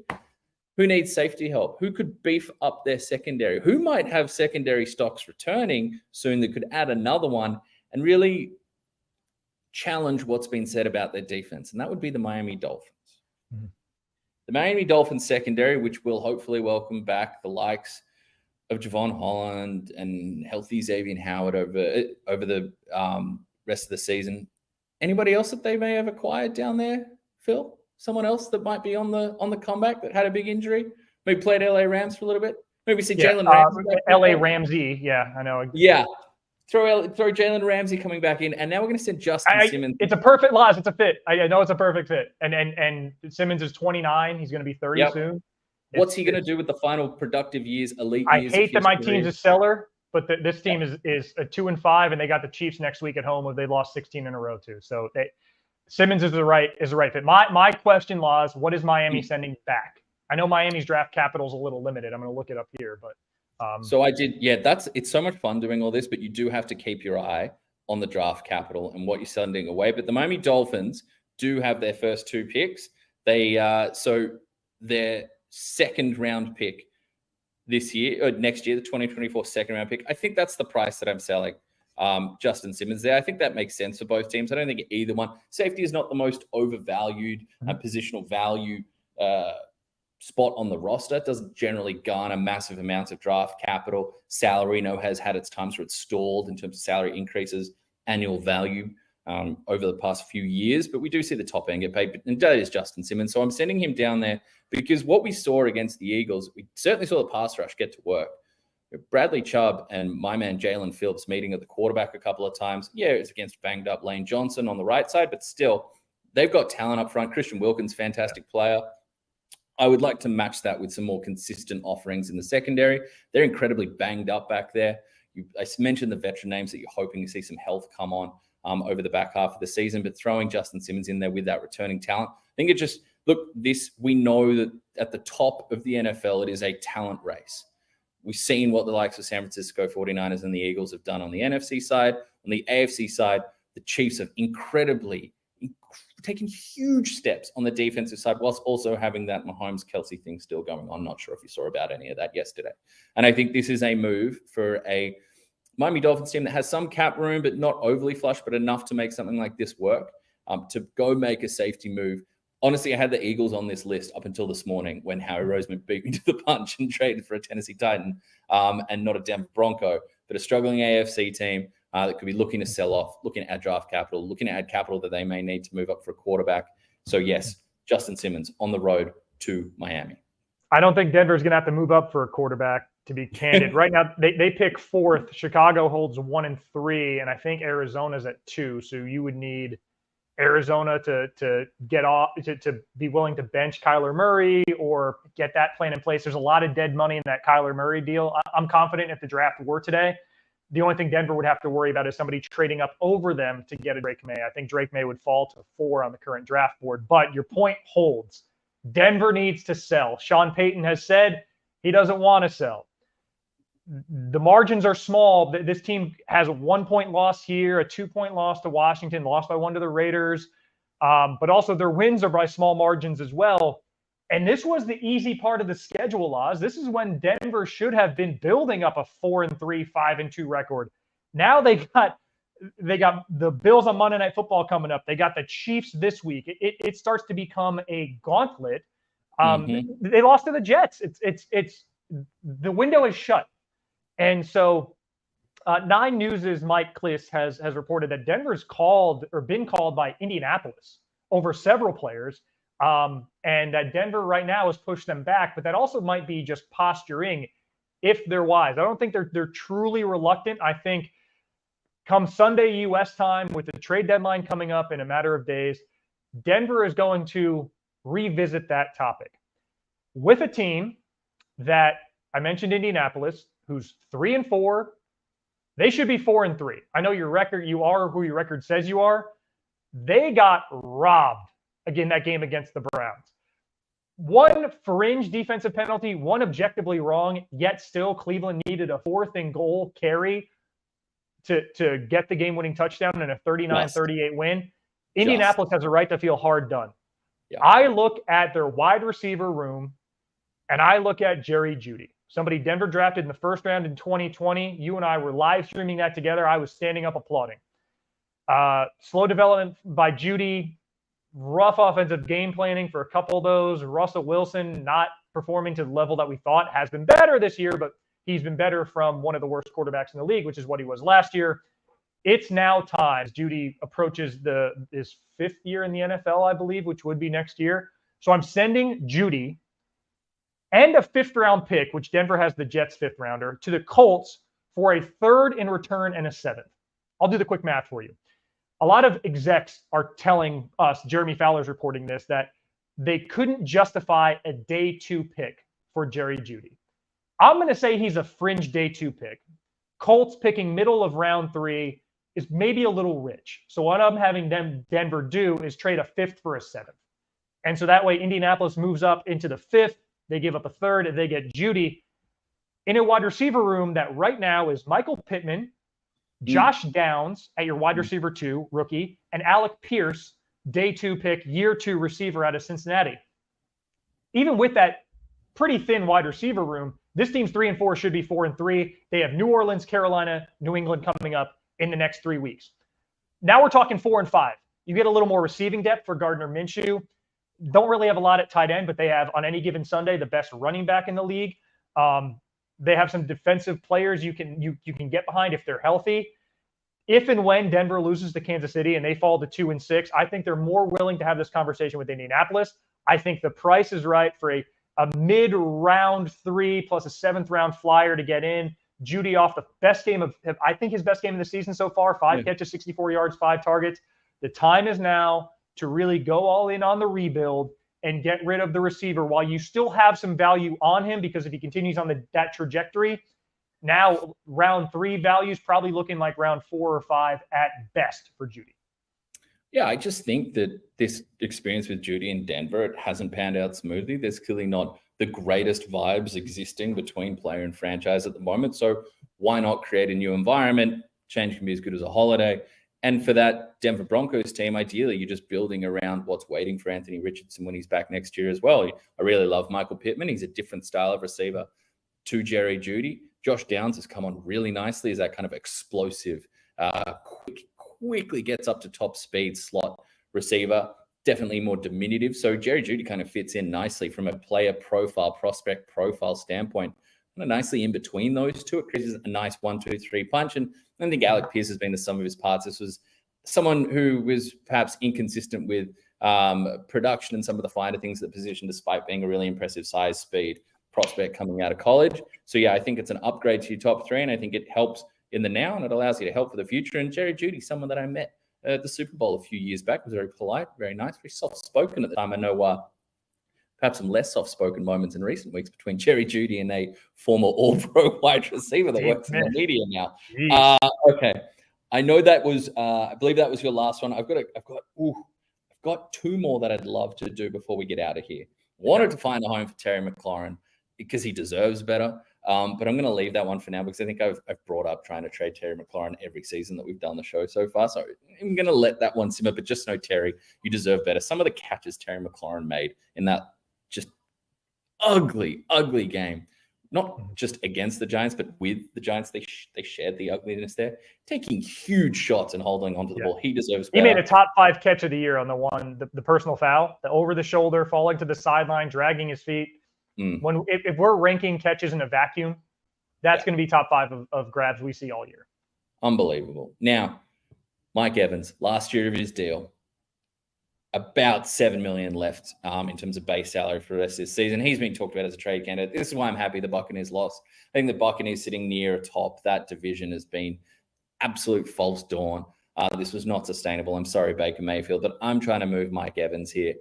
Who needs safety help? Who could beef up their secondary? Who might have secondary stocks returning soon that could add another one and really challenge what's been said about their defense? And that would be the Miami Dolphins. Mm-hmm. The Miami Dolphins secondary, which will hopefully welcome back the likes of Javon Holland and healthy Xavier Howard over the rest of the season. Anybody else that they may have acquired down there, Phil? Someone else that might be on the comeback that had a big injury? Maybe played LA Rams for a little bit? Maybe see Jalen Ramsey. LA Ramsey, yeah, I know. Yeah. Throw Jalen Ramsey coming back in, and now we're going to send Justin Simmons. It's a perfect loss. It's a fit. I know it's a perfect fit. And Simmons is 29. He's going to be 30 soon. What's he going to do with the final productive years, elite years? I hate that my team's a seller, but this team is a 2-5, and they got the Chiefs next week at home where they lost 16 in a row too. So Simmons is the right fit. My question, Laws, what is Miami sending back? I know Miami's draft capital is a little limited. I'm going to look it up here, but so I did. Yeah, it's so much fun doing all this, but you do have to keep your eye on the draft capital and what you're sending away. But the Miami Dolphins do have their first 2 picks. So their second round pick this year or next year, the 2024 second round pick. I think that's the price that I'm selling Justin Simmons there. I think that makes sense for both teams. I don't think either one. Safety is not the most overvalued positional value spot on the roster. It doesn't generally garner massive amounts of draft capital. Salary has had its times where it's stalled in terms of salary increases, annual value over the past few years, but we do see the top end get paid, and that is Justin Simmons. So I'm sending him down there because what we saw against the Eagles, we certainly saw the pass rush get to work. Bradley Chubb and my man Jalen Phillips meeting at the quarterback a couple of times. Yeah, it's against banged up Lane Johnson on the right side, but still, they've got talent up front. Christian Wilkins, fantastic player. I would like to match that with some more consistent offerings in the secondary. They're incredibly banged up back there. I mentioned the veteran names that you're hoping to see some health come on over the back half of the season, but throwing Justin Simmons in there with that returning talent, I think it just, we know that at the top of the NFL, it is a talent race. We've seen what the likes of San Francisco 49ers and the Eagles have done on the NFC side. On the AFC side, the Chiefs have taken huge steps on the defensive side, whilst also having that Mahomes-Kelsey thing still going on. Not sure if you saw about any of that yesterday. And I think this is a move for a Miami Dolphins team that has some cap room, but not overly flush, but enough to make something like this work, to go make a safety move. Honestly, I had the Eagles on this list up until this morning when Howie Roseman beat me to the punch and traded for a Tennessee Titan and not a Denver Bronco, but a struggling AFC team that could be looking to sell off, looking to add draft capital, looking to add capital that they may need to move up for a quarterback. So yes, Justin Simmons on the road to Miami. I don't think Denver's going to have to move up for a quarterback, to be candid. Right now, they pick 4th. Chicago holds 1 and 3, and I think Arizona's at 2. So you would need Arizona to get off, to be willing to bench Kyler Murray or get that plan in place. There's a lot of dead money in that Kyler Murray deal. I'm confident if the draft were today, the only thing Denver would have to worry about is somebody trading up over them to get a Drake May. I think Drake May would fall to 4 on the current draft board. But your point holds. Denver needs to sell. Sean Payton has said he doesn't want to sell. The margins are small. This team has a 1-point loss here, a 2-point loss to Washington, lost by 1 to the Raiders. But also their wins are by small margins as well. And this was the easy part of the schedule, Oz. This is when Denver should have been building up a 4-3, 5-2 record. Now they got the Bills on Monday Night Football coming up. They got the Chiefs this week. It starts to become a gauntlet. They lost to the Jets. It's the window is shut. And so 9 News' Mike Kliss has reported that Denver's been called by Indianapolis over several players. And that Denver right now has pushed them back, but that also might be just posturing if they're wise. I don't think they're truly reluctant. I think come Sunday U.S. time, with the trade deadline coming up in a matter of days, Denver is going to revisit that topic with a team that I mentioned, Indianapolis, who's 3-4. They should be 4-3. I know your record, you are who your record says you are. They got robbed again that game against the Browns. 1 fringe defensive penalty, 1 objectively wrong, yet still Cleveland needed a 4th and goal carry to get the game-winning touchdown in a 39-38 win. Indianapolis has a right to feel hard done. Yeah. I look at their wide receiver room, and I look at Jerry Jeudy, somebody Denver drafted in the 1st round in 2020. You and I were live streaming that together. I was standing up applauding. Slow development by Jeudy, rough offensive game planning for a couple of those. Russell Wilson not performing to the level that we thought. Has been better this year, but he's been better from one of the worst quarterbacks in the league, which is what he was last year. It's now time. Jeudy approaches his 5th year in the NFL, I believe, which would be next year. So I'm sending Jeudy and a 5th round pick, which Denver has the Jets 5th rounder, to the Colts for a 3rd in return and a 7th. I'll do the quick math for you. A lot of execs are telling us, Jeremy Fowler's reporting this, that they couldn't justify a day 2 pick for Jerry Jeudy. I'm going to say he's a fringe day 2 pick. Colts picking middle of round 3 is maybe a little rich. So what I'm having Denver do is trade a 5th for a 7th. And so that way Indianapolis moves up into the 5th. They give up a 3rd, and they get Jeudy in a wide receiver room that right now is Michael Pittman, Josh Downs at your wide receiver 2, rookie, and Alec Pierce, day 2 pick, year 2 receiver out of Cincinnati. Even with that pretty thin wide receiver room, this team's 3-4 should be 4-3. They have New Orleans, Carolina, New England coming up in the next 3 weeks. Now we're talking 4-5. You get a little more receiving depth for Gardner Minshew. Don't really have a lot at tight end, but they have on any given Sunday the best running back in the league. They have some defensive players you can get behind if they're healthy. If and when Denver loses to Kansas City and they fall to 2-6, I think they're more willing to have this conversation with Indianapolis. I think the price is right for a mid-round 3 plus a 7th round flyer to get in. Jeudy off the best game of, I think his best game of the season so far, 5 catches, 64 yards, 5 targets. The time is now to really go all in on the rebuild and get rid of the receiver while you still have some value on him, because if he continues on that trajectory, now round 3 values probably looking like round 4 or 5 at best for Jeudy. Yeah, I just think that this experience with Jeudy in Denver, it hasn't panned out smoothly. There's clearly not the greatest vibes existing between player and franchise at the moment. So why not create a new environment? Change can be as good as a holiday. And for that Denver Broncos team, ideally, you're just building around what's waiting for Anthony Richardson when he's back next year as well. I really love Michael Pittman. He's a different style of receiver to Jerry Jeudy. Josh Downs has come on really nicely as that kind of explosive, quickly gets up to top speed slot receiver, definitely more diminutive. So Jerry Jeudy kind of fits in nicely from a player profile, prospect profile standpoint. Kind of nicely in between those two. It creates a nice 1-2-3 punch. And I think Alec Pierce has been the sum of his parts. This was someone who was perhaps inconsistent with production and some of the finer things of the position, despite being a really impressive size, speed prospect coming out of college. So yeah, I think it's an upgrade to your top 3, and I think it helps in the now, and it allows you to help for the future. And Jerry Jeudy, someone that I met at the Super Bowl a few years back, was very polite, very nice, very soft-spoken at the time. I know perhaps some less soft-spoken moments in recent weeks between Jerry Jeudy and a former All-Pro wide receiver that works in the media now. Okay, I know that was, I believe that was your last one. I've got 2 more that I'd love to do before we get out of here. Wanted to find a home for Terry McLaurin because he deserves better. But I'm going to leave that one for now because I think I've brought up trying to trade Terry McLaurin every season that we've done the show so far. So I'm going to let that one simmer, but just know, Terry, you deserve better. Some of the catches Terry McLaurin made in that just ugly game, not just against the Giants, but with the Giants, they shared the ugliness there, taking huge shots and holding onto the ball. He deserves better. He made a top 5 catch of the year on the personal foul, the over the shoulder, falling to the sideline, dragging his feet. If we're ranking catches in a vacuum, that's going to be top 5 of grabs we see all year. Unbelievable. Now, Mike Evans, last year of his deal, about $7 million left in terms of base salary for the rest of this season. He's been talked about as a trade candidate. This is why I'm happy the Buccaneers lost. I think the Buccaneers sitting near atop that division has been absolute false dawn. This was not sustainable. I'm sorry, Baker Mayfield, but I'm trying to move Mike Evans here.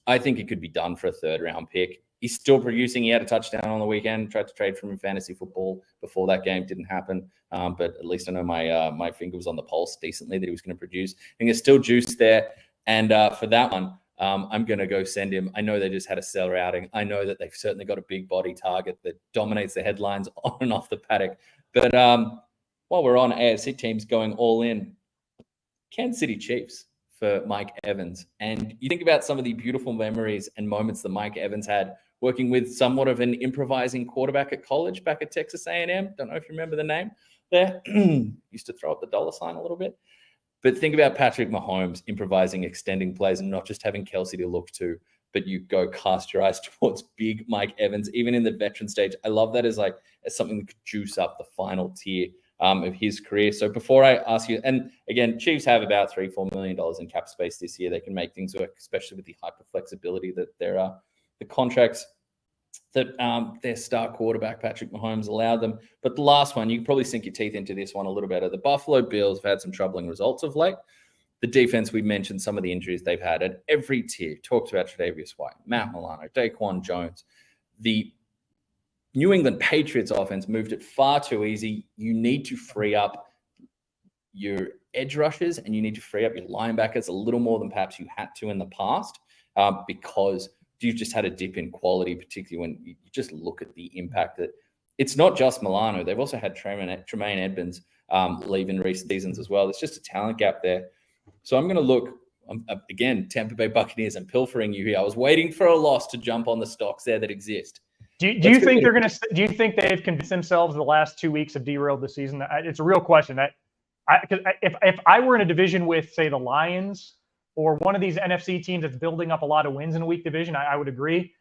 I think it could be done for a 3rd-round pick. He's still producing. He had a touchdown on the weekend. Tried to trade from him in fantasy football before that game. Didn't happen. But at least I know my finger was on the pulse decently that he was going to produce. I think there's still juice there. And for that one, I'm going to go send him. I know they just had a stellar outing. I know that they've certainly got a big body target that dominates the headlines on and off the paddock. But while we're on AFC teams going all in, Kansas City Chiefs for Mike Evans. And you think about some of the beautiful memories and moments that Mike Evans had working with somewhat of an improvising quarterback at college back at Texas A&M. Don't know if you remember the name there. Used to throw up the dollar sign a little bit. But think about Patrick Mahomes improvising, extending plays, and not just having Kelsey to look to, but you go cast your eyes towards big Mike Evans, even in the veteran stage. I love that as something that could juice up the final tier of his career. So before I ask you, and again, Chiefs have about $3-4 million in cap space this year. They can make things work, especially with the hyper flexibility that there are. The contracts that their star quarterback, Patrick Mahomes, allowed them. But the last one, you can probably sink your teeth into this one a little better. The Buffalo Bills have had some troubling results of late. The defense, we mentioned some of the injuries they've had at every tier. Talked about Tre'Davious White, Matt Milano, Daquan Jones. The New England Patriots offense moved it far too easy. You need to free up your edge rushers and you need to free up your linebackers a little more than perhaps you had to in the past because you've just had a dip in quality, particularly when you just look at the impact that it's not just Milano. They've also had Tremaine Edmonds leave in recent seasons as well. There's just a talent gap there. So I'm going to look, again, Tampa Bay Buccaneers, I'm pilfering you here. I was waiting for a loss to jump on the stocks there that exist. Do you think they're going to? Do you think they've convinced themselves the last 2 weeks have derailed the season? It's a real question. If I were in a division with, say, the Lions or one of these NFC teams that's building up a lot of wins in a weak division, I would agree.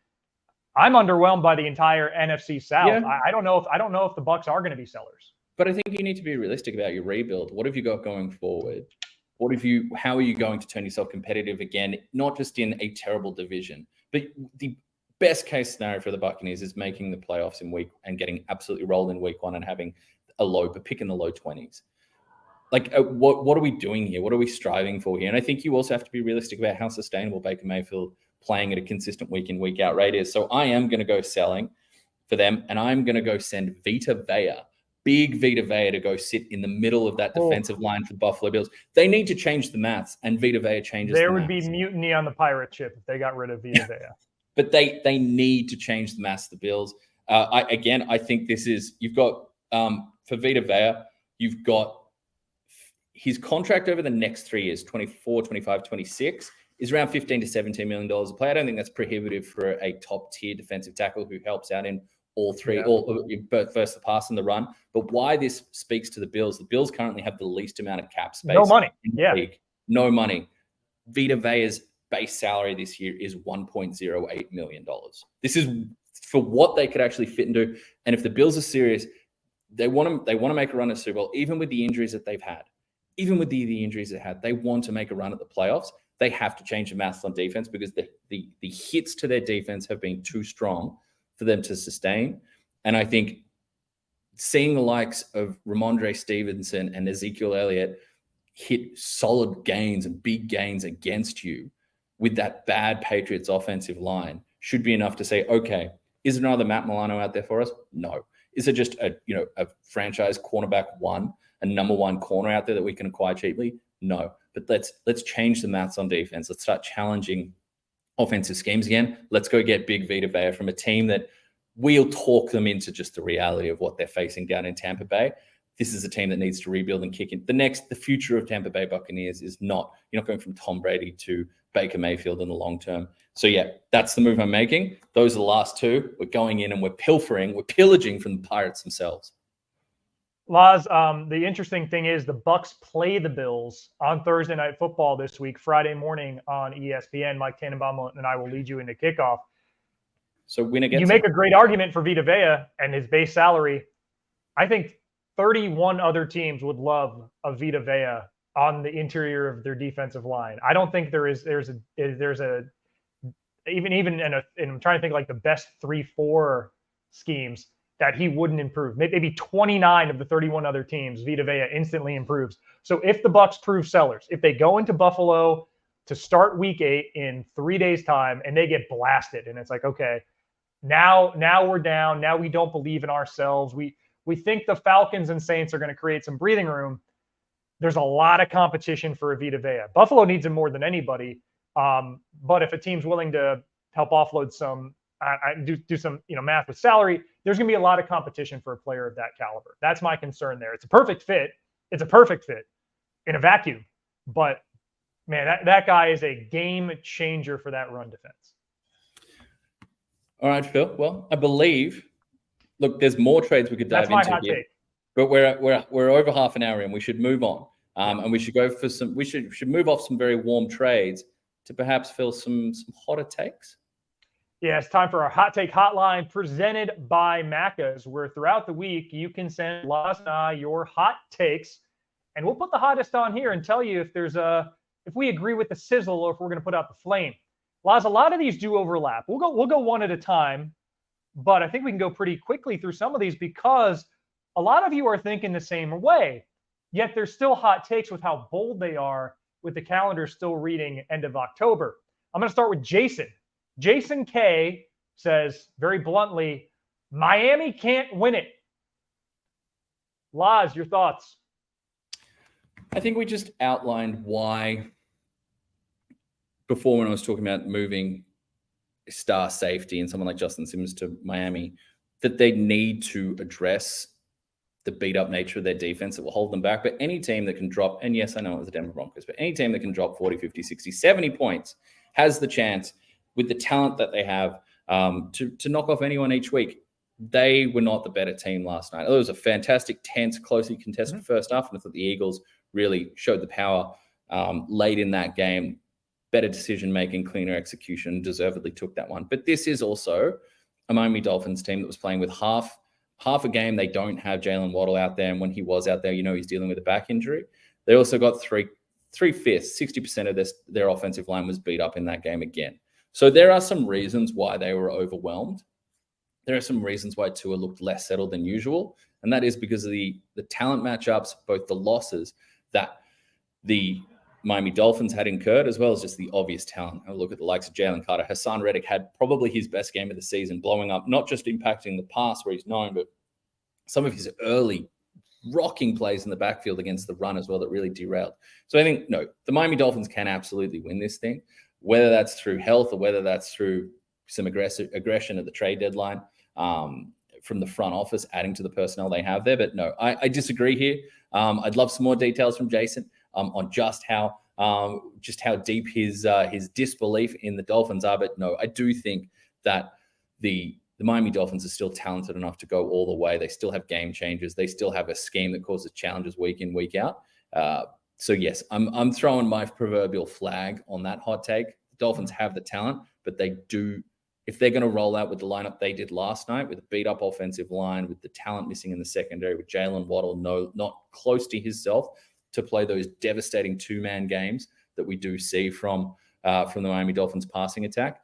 I'm underwhelmed by the entire NFC South. Yeah. I don't know if the Bucs are going to be sellers. But I think you need to be realistic about your rebuild. What have you got going forward? How are you going to turn yourself competitive again, not just in a terrible division, but the best case scenario for the Buccaneers is making the playoffs and getting absolutely rolled in week 1 and having a pick in the low 20s. What are we doing here? What are we striving for here? And I think you also have to be realistic about how sustainable Baker Mayfield playing at a consistent week in, week out rate is. So I am going to go selling for them, and I'm going to go send Vita Vea, big Vita Vea, to go sit in the middle of that defensive line for the Buffalo Bills. They need to change the maths, and Vita Vea changes There the would maths. be mutiny on the pirate ship if they got rid of Vita Vea. But they need to change the maths of the Bills. I think this is, you've got, for Vita Vea, you've got his contract over the next 3 years, 24, 25, 26, is around $15 to $17 million a play. I don't think that's prohibitive for a top-tier defensive tackle who helps out in all three, both first the pass and the run. But why this speaks to the Bills currently have the least amount of cap space. No money. In the league. No money. Vita Vea's base salary this year is $1.08 million. This is for what they could actually fit into. And if the Bills are serious, they want to make a run at Super Bowl, even with the injuries that they've had. Even with the injuries they had, they want to make a run at the playoffs. They have to change the maths on defense because the hits to their defense have been too strong for them to sustain. And I think seeing the likes of Ramondre Stevenson and Ezekiel Elliott hit solid gains and big gains against you with that bad Patriots offensive line should be enough to say, okay, is there another Matt Milano out there for us? No. Is it just a franchise cornerback one, a number one corner out there that we can acquire cheaply? No. But let's change the maths on defense. Let's start challenging offensive schemes again. Let's go get big Vita Vea from a team that we'll talk them into just the reality of what they're facing down in Tampa Bay. This is a team that needs to rebuild and kick in. The future of Tampa Bay Buccaneers is you're not going from Tom Brady to Baker Mayfield in the long term. So yeah, that's the move I'm making. Those are the last two. We're going in and we're pillaging from the Pirates themselves. Laz, the interesting thing is the Bucs play the Bills on Thursday Night Football this week, Friday morning on ESPN. Mike Tannenbaum and I will lead you into kickoff. So winner gets You make a great argument for Vita Vea and his base salary. I think 31 other teams would love a Vita Vea on the interior of their defensive line. I don't think there's a even and I'm trying to think like the best 3-4 schemes that he wouldn't improve. Maybe 29 of the 31 other teams, Vita Vea instantly improves. So if the Bucs prove sellers, if they go into Buffalo to start week 8 in 3 days' time and they get blasted, and it's like, okay, now we're down. Now we don't believe in ourselves. We think the Falcons and Saints are going to create some breathing room. There's a lot of competition for a Vita Vea. Buffalo needs him more than anybody. But if a team's willing to help offload some, do some math with salary, there's going to be a lot of competition for a player of that caliber. That's my concern there. It's a perfect fit. It's a perfect fit in a vacuum. But, man, that guy is a game changer for that run defense. All right, Phil. Well, I believe, look, there's more trades we could dive into here. Take. But we're over half an hour in. We should move on. And we should go for we should move off some very warm trades to perhaps fill some hotter takes. Yeah, it's time for our Hot Take Hotline presented by Macca's, where throughout the week you can send Laz and I your hot takes, and we'll put the hottest on here and tell you if we agree with the sizzle or if we're going to put out the flame. Laz, a lot of these do overlap. We'll go one at a time, but I think we can go pretty quickly through some of these because a lot of you are thinking the same way, yet there's still hot takes with how bold they are with the calendar still reading end of October. I'm going to start with Jason. Jason K says very bluntly, Miami can't win it. Laz, your thoughts? I think we just outlined why before when I was talking about moving star safety and someone like Justin Simmons to Miami, that they need to address the beat up nature of their defense that will hold them back. But any team that can drop, and yes, I know it was the Denver Broncos, but any team that can drop 40, 50, 60, 70 points has the chance with the talent that they have to knock off anyone each week. They were not the better team last night. It was a fantastic, tense, closely contested first half, and I thought the Eagles really showed the power late in that game. Better decision-making, cleaner execution, deservedly took that one. But this is also a Miami Dolphins team that was playing with half a game. They don't have Jalen Waddle out there, and when he was out there, he's dealing with a back injury. They also got three-fifths, 60% of their offensive line was beat up in that game again. So there are some reasons why they were overwhelmed. There are some reasons why Tua looked less settled than usual, and that is because of the talent matchups, both the losses that the Miami Dolphins had incurred, as well as just the obvious talent. I look at the likes of Jalen Carter. Hassan Reddick had probably his best game of the season, blowing up, not just impacting the pass where he's known, but some of his early rocking plays in the backfield against the run as well that really derailed. So I think, no, the Miami Dolphins can absolutely win this thing, whether that's through health or whether that's through some aggression at the trade deadline from the front office, adding to the personnel they have there. But no, I disagree here. I'd love some more details from Jason on just how deep his disbelief in the Dolphins are. But no, I do think that the Miami Dolphins are still talented enough to go all the way. They still have game changers. They still have a scheme that causes challenges week in, week out. So yes, I'm throwing my proverbial flag on that hot take. The Dolphins have the talent, but they do. If they're going to roll out with the lineup they did last night, with a beat-up offensive line, with the talent missing in the secondary, with Jalen Waddle not close to himself to play those devastating two-man games that we do see from the Miami Dolphins passing attack,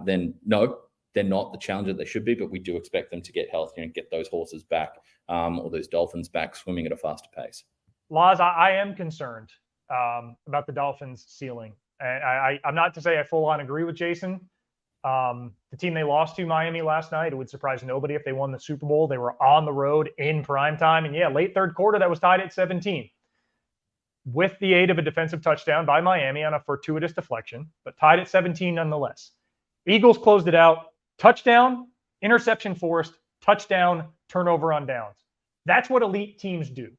then no, they're not the challenger they should be, but we do expect them to get healthy and get those horses back or those Dolphins back swimming at a faster pace. Laz, I am concerned about the Dolphins' ceiling. And I'm not to say I full-on agree with Jason. The team they lost to, Miami, last night, it would surprise nobody if they won the Super Bowl. They were on the road in prime time. And yeah, late third quarter, that was tied at 17. With the aid of a defensive touchdown by Miami on a fortuitous deflection, but tied at 17 nonetheless. Eagles closed it out. Touchdown, interception forced, touchdown, turnover on downs. That's what elite teams do.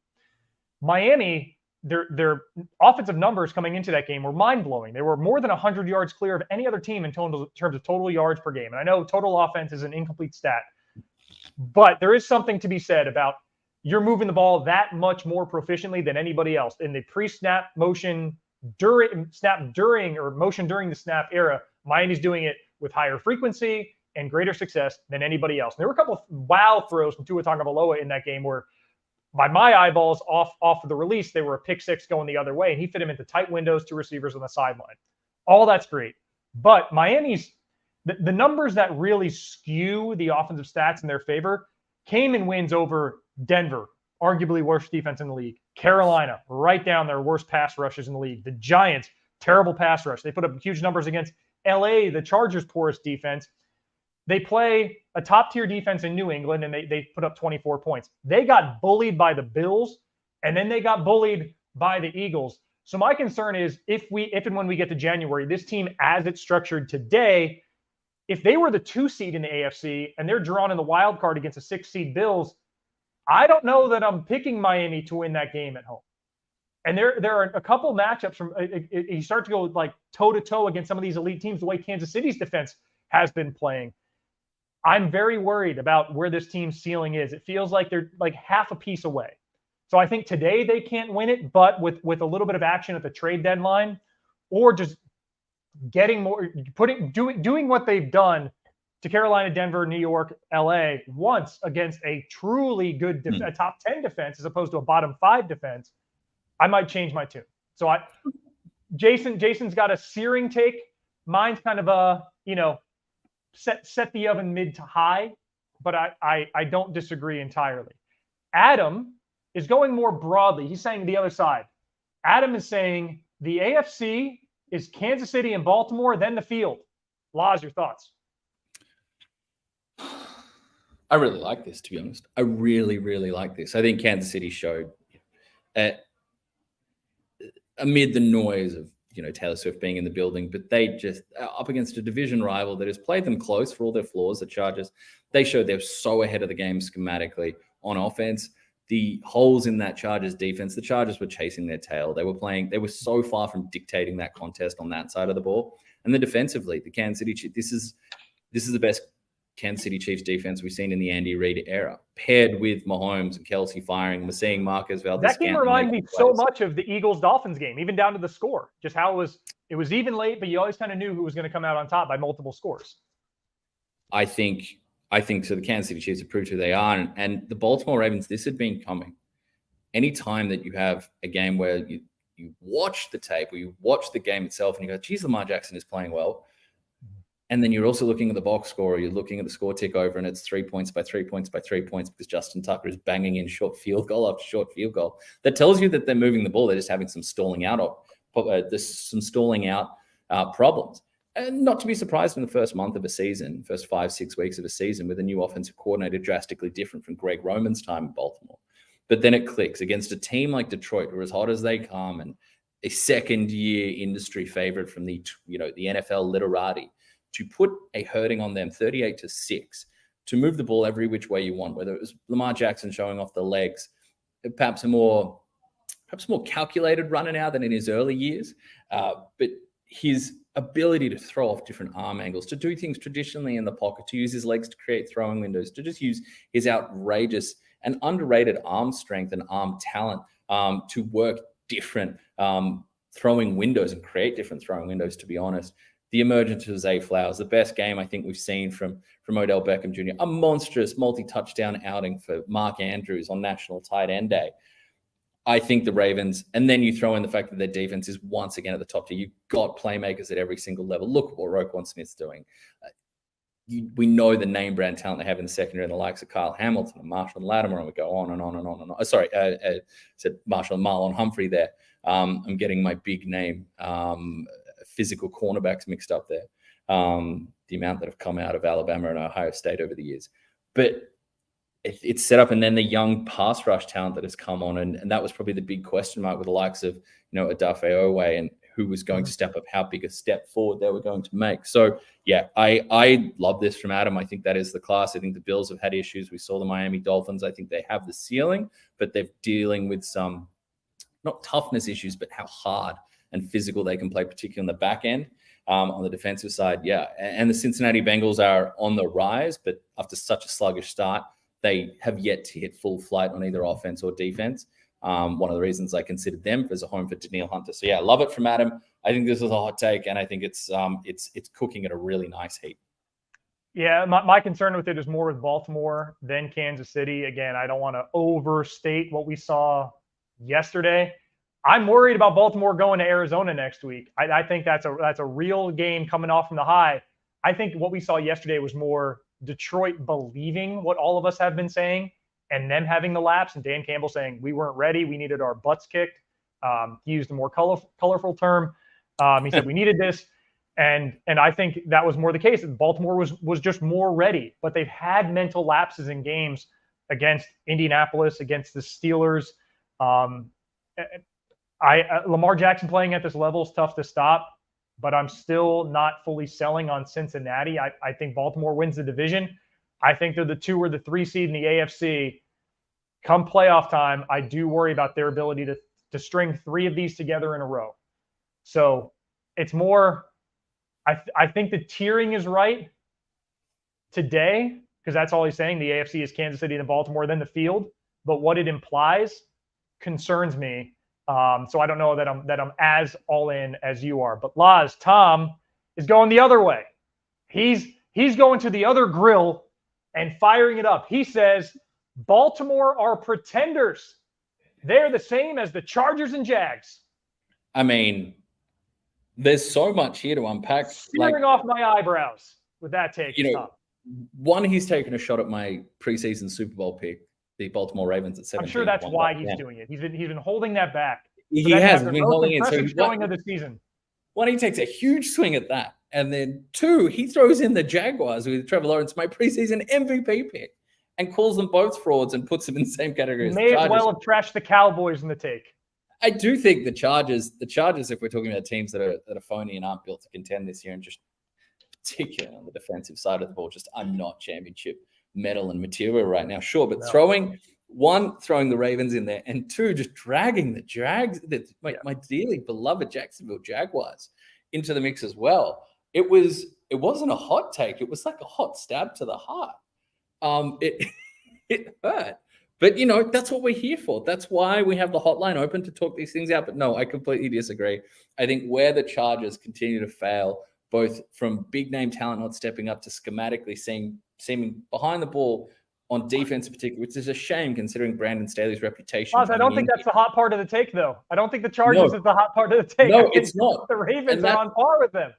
Miami, their offensive numbers coming into that game were mind-blowing. They were more than 100 yards clear of any other team in terms of total yards per game. And I know total offense is an incomplete stat, but there is something to be said about you're moving the ball that much more proficiently than anybody else. In the pre-snap motion during the snap era, Miami's doing it with higher frequency and greater success than anybody else. And there were a couple of wow throws from Tua Tagovailoa in that game where, by my eyeballs, off of the release, they were a pick six going the other way, and he fit him into tight windows to receivers on the sideline. All that's great. But Miami's the numbers that really skew the offensive stats in their favor came in wins over Denver, arguably worst defense in the league. Carolina, right down there, worst pass rushes in the league. The Giants, terrible pass rush. They put up huge numbers against LA, the Chargers' poorest defense. They play a top-tier defense in New England, and they put up 24 points. They got bullied by the Bills, and then they got bullied by the Eagles. So my concern is if and when we get to January, this team, as it's structured today, if they were the 2 seed in the AFC and they're drawn in the wild card against a 6 seed Bills, I don't know that I'm picking Miami to win that game at home. And there are a couple matchups from you start to go like toe-to-toe against some of these elite teams, the way Kansas City's defense has been playing. I'm very worried about where this team's ceiling is. It feels like they're like half a piece away. So I think today they can't win it, but with a little bit of action at the trade deadline, or just getting more, doing what they've done to Carolina, Denver, New York, LA once against a truly good a top 10 defense as opposed to a bottom 5 defense, I might change my tune. So Jason's got a searing take. Mine's kind of a, set the oven mid to high, but I don't disagree entirely. Adam is going more broadly. He's saying the other side. Adam is saying the AFC is Kansas City and Baltimore, then the field. Laz, your thoughts? I really like this, to be honest. I really, really like this. I think Kansas City showed amid the noise of Taylor Swift being in the building, but they just up against a division rival that has played them close for all their flaws, the Chargers. They showed they're so ahead of the game schematically on offense. The holes in that Chargers defense, the Chargers were chasing their tail. They were so far from dictating that contest on that side of the ball. And then defensively, the Kansas City Chiefs, this is the best Kansas City Chiefs defense we've seen in the Andy Reid era, paired with Mahomes and Kelsey firing. We're seeing Marcus Valdez. That game reminded me so much of the Eagles-Dolphins game, even down to the score. Just how it was even late, but you always kind of knew who was going to come out on top by multiple scores. I think so. The Kansas City Chiefs have proved who they are, and the Baltimore Ravens. This had been coming. Anytime that you have a game where you watch the tape or you watch the game itself, and you go, "Geez, Lamar Jackson is playing well." And then you're also looking at the box score, or you're looking at the score tick over, and it's 3 points by 3 points by 3 points because Justin Tucker is banging in short field goal after short field goal. That tells you that they're moving the ball. They're just having some stalling out there's some stalling out problems. And not to be surprised in the first month of a season, first 5-6 weeks of a season, with a new offensive coordinator drastically different from Greg Roman's time in Baltimore. But then it clicks against a team like Detroit, who are as hot as they come, and a second-year industry favorite from the NFL literati, to put a hurting on them 38-6, to move the ball every which way you want, whether it was Lamar Jackson showing off the legs, perhaps a more calculated runner now than in his early years, but his ability to throw off different arm angles, to do things traditionally in the pocket, to use his legs to create throwing windows, to just use his outrageous and underrated arm strength and arm talent to work different throwing windows and create different throwing windows, to be honest. The emergence of Zay Flowers, the best game I think we've seen from Odell Beckham Jr., a monstrous multi-touchdown outing for Mark Andrews on National Tight End Day. I think the Ravens, and then you throw in the fact that their defense is once again at the top tier. You've got playmakers at every single level. Look at what Roquan Smith's doing. We know the name brand talent they have in the secondary, and the likes of Kyle Hamilton and Marshall and Lattimore, and we go on and on and on and on. Sorry, said Marshall and Marlon Humphrey there. I'm getting my big name physical cornerbacks mixed up there. The amount that have come out of Alabama and Ohio State over the years. But it's set up, and then the young pass rush talent that has come on, and that was probably the big question mark with the likes of Odafe Owe, and who was going to step up, how big a step forward they were going to make. So yeah, I love this from Adam. I think that is the class. I think the Bills have had issues. We saw the Miami Dolphins. I think they have the ceiling, but they're dealing with some not toughness issues, but how hard and physical they can play, particularly on the back end. On the defensive side, yeah. And the Cincinnati Bengals are on the rise, but after such a sluggish start, they have yet to hit full flight on either offense or defense. One of the reasons I considered them as a home for Danielle Hunter. So yeah, love it from Adam. I think this is a hot take, and I think it's cooking at a really nice heat. Yeah, my concern with it is more with Baltimore than Kansas City. Again, I don't want to overstate what we saw yesterday. I'm worried about Baltimore going to Arizona next week. I think that's a real game coming off from the high. I think what we saw yesterday was more Detroit believing what all of us have been saying, and them having the lapse, and Dan Campbell saying we weren't ready, we needed our butts kicked. He used a more colorful term. He said we needed this, and I think that was more the case. Baltimore was just more ready, but they've had mental lapses in games against Indianapolis, against the Steelers. Lamar Jackson playing at this level is tough to stop, but I'm still not fully selling on Cincinnati. I think Baltimore wins the division. I think they're the 2 or the 3 seed in the AFC. Come playoff time, I do worry about their ability to string 3 of these together in a row. So it's more, I think the tiering is right today, because that's all he's saying. The AFC is Kansas City and Baltimore, then the field. But what it implies concerns me. So I don't know that I'm as all in as you are. But Laz, Tom is going the other way. He's going to the other grill and firing it up. He says Baltimore are pretenders. They're the same as the Chargers and Jags. I mean, there's so much here to unpack. Spearing off my eyebrows with that take. One, he's taken a shot at my preseason Super Bowl pick, the Baltimore Ravens at 17. I'm sure that's why he's doing it. He's been holding that back. He has been holding it. So showing of the season. One, he takes a huge swing at that, and then 2, he throws in the Jaguars with Trevor Lawrence, my preseason MVP pick, and calls them both frauds and puts them in the same category as the Chargers. May as well have trashed the Cowboys in the take. I do think the Chargers, if we're talking about teams that are phony and aren't built to contend this year, and just particularly on the defensive side of the ball, just are not championship metal and material right now. Sure, but throwing the Ravens in there, and 2, just dragging the Jags, my dearly beloved Jacksonville Jaguars, into the mix as well. It wasn't a hot take. It was like a hot stab to the heart. It hurt. But, that's what we're here for. That's why we have the hotline open to talk these things out. But no, I completely disagree. I think where the Chargers continue to fail, both from big name talent not stepping up to schematically seeming behind the ball on defense in particular, which is a shame considering Brandon Staley's reputation. I don't think that's the hot part of the take, though. I don't think the Chargers is the hot part of the take. No, it's not. The Ravens are on par with them.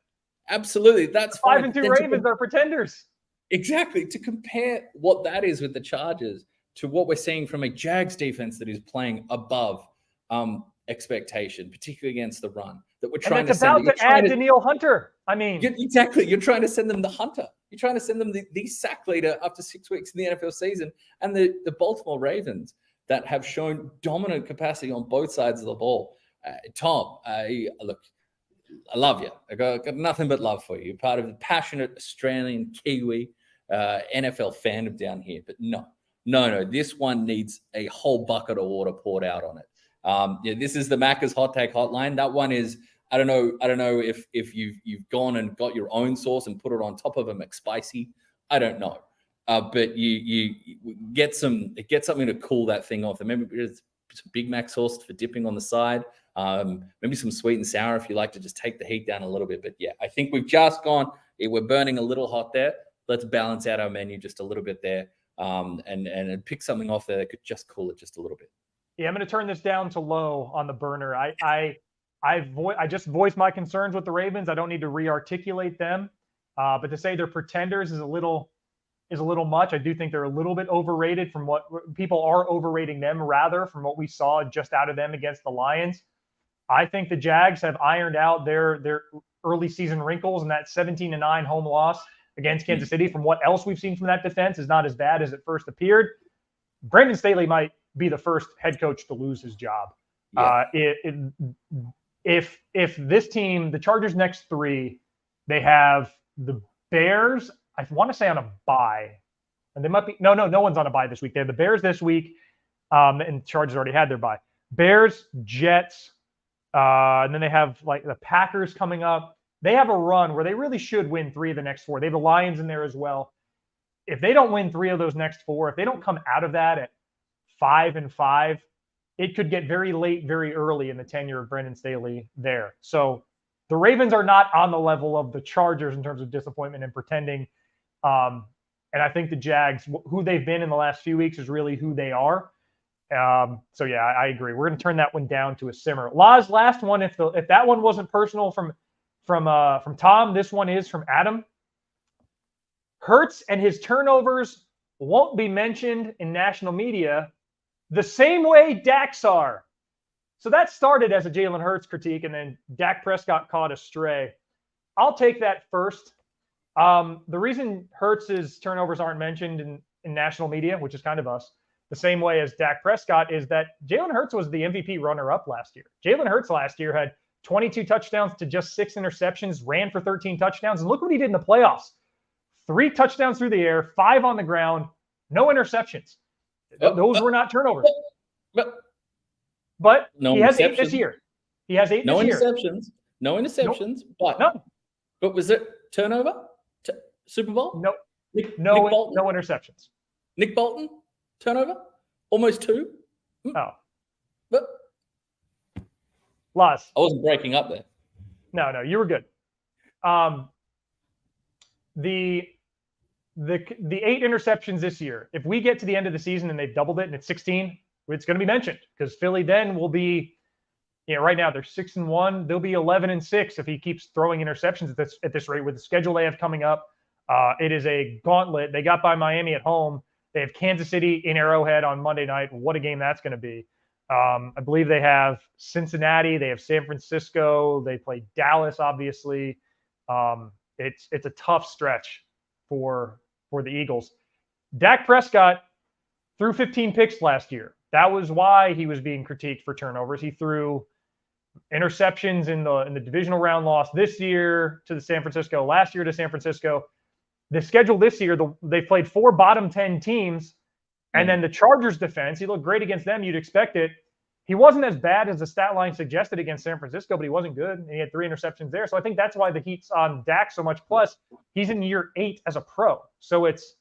Absolutely. That's fine. 5-2 Ravens are pretenders. Exactly. To compare what that is with the Chargers to what we're seeing from a Jags defense that is playing above expectation, particularly against the run, that we're And trying it's to send. about to add Danielle Hunter. I mean, exactly. You're trying to send them the hunter. You're trying to send them the sack leader after 6 weeks in the NFL season. And the Baltimore Ravens that have shown dominant capacity on both sides of the ball. Tom, look, I love you. I got nothing but love for you. You're part of the passionate Australian Kiwi NFL fandom down here. But no. This one needs a whole bucket of water poured out on it. This is the Macca's Hot Take Hotline. That one is, I don't know if you've gone and got your own sauce and put it on top of a McSpicy. I don't know. But you get something to cool that thing off. And maybe it's some Big Mac sauce for dipping on the side. Maybe some sweet and sour if you like to just take the heat down a little bit. But yeah, I think we've just gone, we're burning a little hot there. Let's balance out our menu just a little bit there. And pick something off there that could just cool it just a little bit. Yeah, I'm going to turn this down to low on the burner. I just voiced my concerns with the Ravens. I don't need to re-articulate them. But to say they're pretenders is a little much. I do think they're a little bit overrated from what people are overrating them, rather, from what we saw just out of them against the Lions. I think the Jags have ironed out their early season wrinkles, and that 17-9 home loss against Kansas City, from what else we've seen from that defense, is not as bad as it first appeared. Brandon Staley might be the first head coach to lose his job. Yeah. If this team, the Chargers' next three, they have the Bears, I want to say on a bye, and they might be no one's on a bye this week. They have the Bears this week, and Chargers already had their bye. Bears, Jets, and then they have like the Packers coming up. They have a run where they really should win 3 of the next 4. They have the Lions in there as well. If they don't win 3 of those next 4, if they don't come out of that at 5-5, it could get very late, very early in the tenure of Brandon Staley there. So the Ravens are not on the level of the Chargers in terms of disappointment and pretending. And I think the Jags, who they've been in the last few weeks, is really who they are. So yeah, I agree. We're going to turn that one down to a simmer. Laz, last one. If that one wasn't personal from Tom, this one is from Adam. Hurts and his turnovers won't be mentioned in national media the same way Dak's are. So that started as a Jalen Hurts critique, and then Dak Prescott caught a stray. I'll take that first. The reason Hurts' turnovers aren't mentioned in national media, which is kind of us, the same way as Dak Prescott, is that Jalen Hurts was the MVP runner-up last year. Jalen Hurts last year had 22 touchdowns to just 6 interceptions, ran for 13 touchdowns, and look what he did in the playoffs. 3 touchdowns through the air, 5 on the ground, no interceptions. Those were not turnovers. But he has 8 this year. He has 8 this year. No interceptions. But none. But was it turnover? Super Bowl? No. No interceptions. Nick Bolton? Turnover? Almost 2? Oh. But Laz. I wasn't breaking up there. No, you were good. The 8 interceptions this year, if we get to the end of the season and they've doubled it and it's 16, it's going to be mentioned, because Philly then will be, right now they're 6-1. They'll be 11-6 if he keeps throwing interceptions at this rate with the schedule they have coming up. It is a gauntlet. They got by Miami at home. They have Kansas City in Arrowhead on Monday night. What a game that's going to be. I believe they have Cincinnati. They have San Francisco. They play Dallas, obviously. It's a tough stretch for the Eagles. Dak Prescott threw 15 picks last year. That was why he was being critiqued for turnovers. He threw interceptions in the divisional round loss this year to San Francisco, last year to San Francisco. The schedule this year, they played 4 bottom 10 teams, and then the Chargers defense, he looked great against them. You'd expect it. He wasn't as bad as the stat line suggested against San Francisco, but he wasn't good. And he had 3 interceptions there. So I think that's why the heat's on Dak so much. Plus, he's in year 8 as a pro. So it's,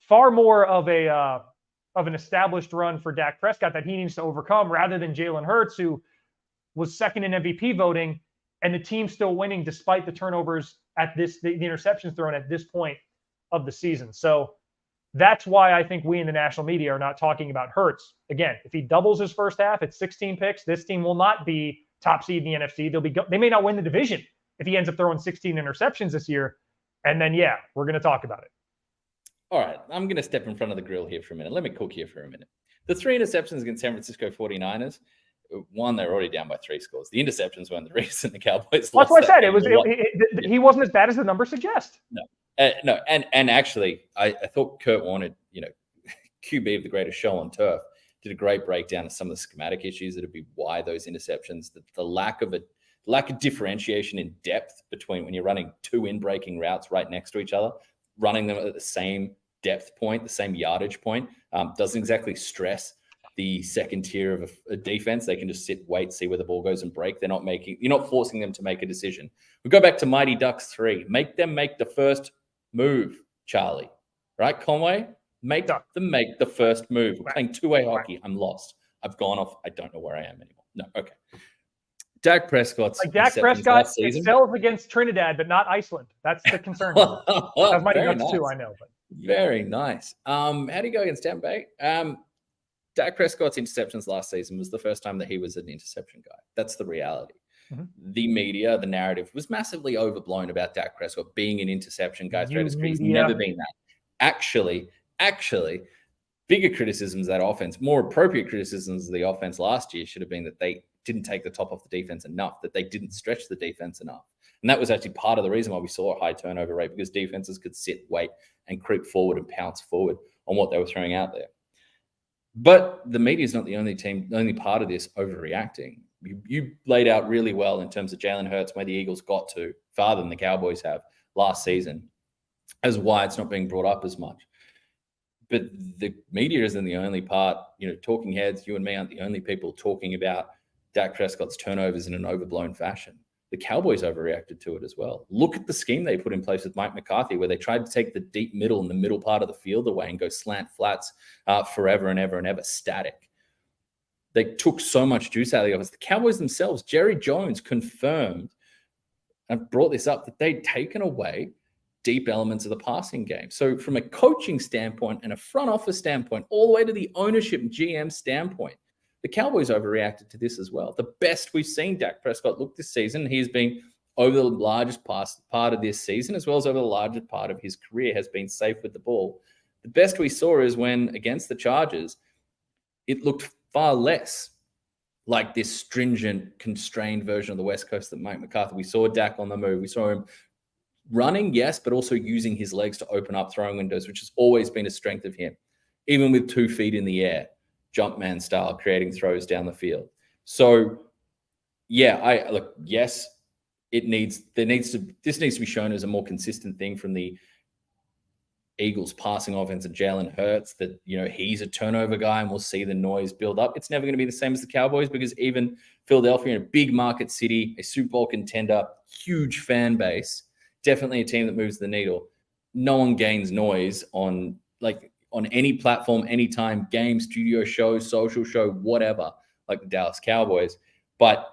far more of an established run for Dak Prescott that he needs to overcome, rather than Jalen Hurts, who was second in MVP voting, and the team's still winning despite the turnovers the interceptions thrown at this point of the season. So that's why I think we in the national media are not talking about Hurts. Again, if he doubles his first half at 16 picks, this team will not be top seed in the NFC. They may not win the division if he ends up throwing 16 interceptions this year. And then, we're going to talk about it. All right, I'm going to step in front of the grill here for a minute. Let me cook here for a minute. The 3 interceptions against San Francisco 49ers, One, they're already down by 3 scores. The interceptions weren't the reason the Cowboys Well, that's lost. what I said. He wasn't as bad as the numbers suggest. No, and actually, I thought Kurt Warner, QB of the greatest show on turf, did a great breakdown of some of the schematic issues that would be why those interceptions, the lack of differentiation in depth between when you're running 2 in-breaking routes right next to each other, running them at the same depth point, the same yardage point, doesn't exactly stress the second tier of a defense. They can just sit, wait, see where the ball goes and break. You're not forcing them to make a decision. We go back to Mighty Ducks 3. Make them make the first move, Charlie. Right, Conway? Make them make the first move. We're playing two-way hockey. I'm lost. I've gone off. I don't know where I am anymore. No, okay. Dak Prescott's Dak Prescott excels against Trinidad, but not Iceland. That's the concern. That's Mighty Ducks too, I know. But very nice. How do you go against Tampa Bay? Dak Prescott's interceptions last season was the first time that he was an interception guy. That's the reality. Mm-hmm. The media, the narrative was massively overblown about Dak Prescott being an interception guy throughout his career. He's never been that. Actually, bigger criticisms of that offense, more appropriate criticisms of the offense last year should have been that they didn't take the top off the defense enough, that they didn't stretch the defense enough. And that was actually part of the reason why we saw a high turnover rate, because defenses could sit, wait, and creep forward and pounce forward on what they were throwing out there. But the media is not the only part of this overreacting. You laid out really well in terms of Jalen Hurts, where the Eagles got to farther than the Cowboys have last season, as why it's not being brought up as much. But the media isn't the only part. Talking heads, you and me aren't the only people talking about Dak Prescott's turnovers in an overblown fashion. The Cowboys overreacted to it as well. Look at the scheme they put in place with Mike McCarthy, where they tried to take the deep middle and the middle part of the field away and go slant flats forever and ever and ever, static. They took so much juice out of the offense. The Cowboys themselves, Jerry Jones confirmed, and brought this up, that they'd taken away deep elements of the passing game. So from a coaching standpoint and a front office standpoint, all the way to the ownership and GM standpoint, the Cowboys overreacted to this as well. The best we've seen Dak Prescott look this season, he's been over the largest part of this season, as well as over the largest part of his career, has been safe with the ball. The best we saw is when, against the Chargers, it looked far less like this stringent, constrained version of the West Coast that Mike McCarthy. We saw Dak on the move. We saw him running, yes, but also using his legs to open up throwing windows, which has always been a strength of him, even with 2 feet in the air, jump man style, creating throws down the field. So, yes, this needs to be shown as a more consistent thing from the Eagles passing offense and Jalen Hurts, that, he's a turnover guy and we'll see the noise build up. It's never going to be the same as the Cowboys, because even Philadelphia, in a big market city, a Super Bowl contender, huge fan base, definitely a team that moves the needle. No one gains noise on any platform, anytime, game, studio show, social show, whatever, like the Dallas Cowboys. But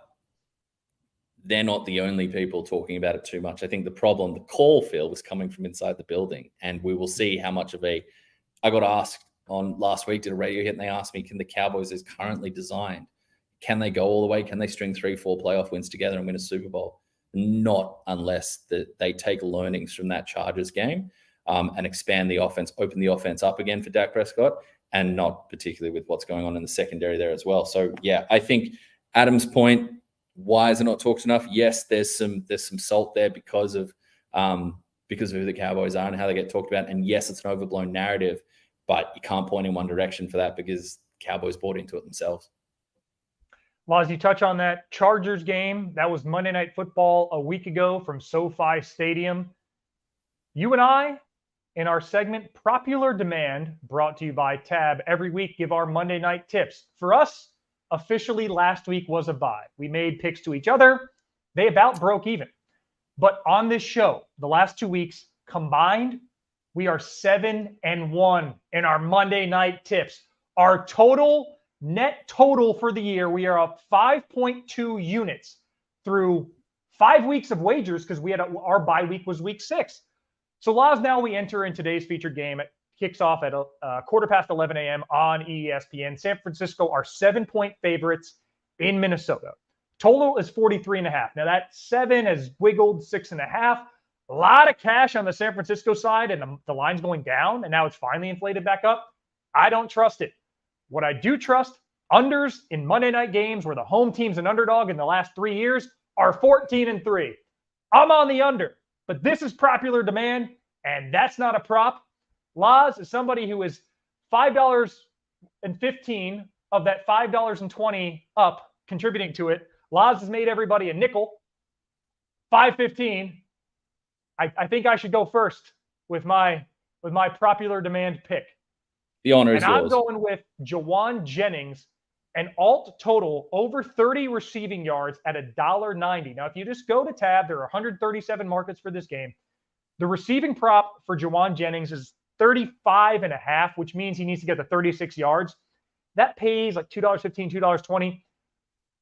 they're not the only people talking about it too much. I think the problem, the call, Phil, was coming from inside the building. And we will see how much of I got asked on last week, did a radio hit, and they asked me, can the Cowboys as currently designed, can they go all the way? Can they string 3-4 playoff wins together and win a Super Bowl? Not unless they take learnings from that Chargers game and expand the offense, open the offense up again for Dak Prescott, and not particularly with what's going on in the secondary there as well. So, I think Adam's point, why is it not talked enough? Yes, there's some salt there because of who the Cowboys are and how they get talked about. And yes, it's an overblown narrative, but you can't point in one direction for that, because Cowboys bought into it themselves. Laz, you touch on that Chargers game. That was Monday Night Football a week ago from SoFi Stadium. You and I, in our segment Popular Demand, brought to you by Tab, every week give our Monday night tips. For us, officially last week was a bye. We made picks to each other. They about broke even. But on this show, the last 2 weeks combined, we are 7-1 in our Monday night tips. Our net total for the year, we are up 5.2 units through 5 weeks of wagers, because we had our bye week was week 6. So, Laz, now we enter in today's featured game. It kicks off at 11:15 a.m. on ESPN. San Francisco are 7-point favorites in Minnesota. Total is 43.5. Now, that 7 has wiggled 6.5. A lot of cash on the San Francisco side, and the line's going down, and now it's finally inflated back up. I don't trust it. What I do trust unders in Monday night games where the home team's an underdog in the last 3 years are 14-3. I'm on the under, but this is popular demand, and that's not a prop. Laz is somebody who is $5.15 of that $5.20 up contributing to it. Laz has made everybody a nickel. $5.15. I think I should go first with my popular demand pick. The honor is yours. And I'm going with Jauan Jennings, an alt total over 30 receiving yards at $1.90. Now, if you just go to tab, there are 137 markets for this game. The receiving prop for Jauan Jennings is 35.5, which means he needs to get the 36 yards. That pays like $2.15, $2.20.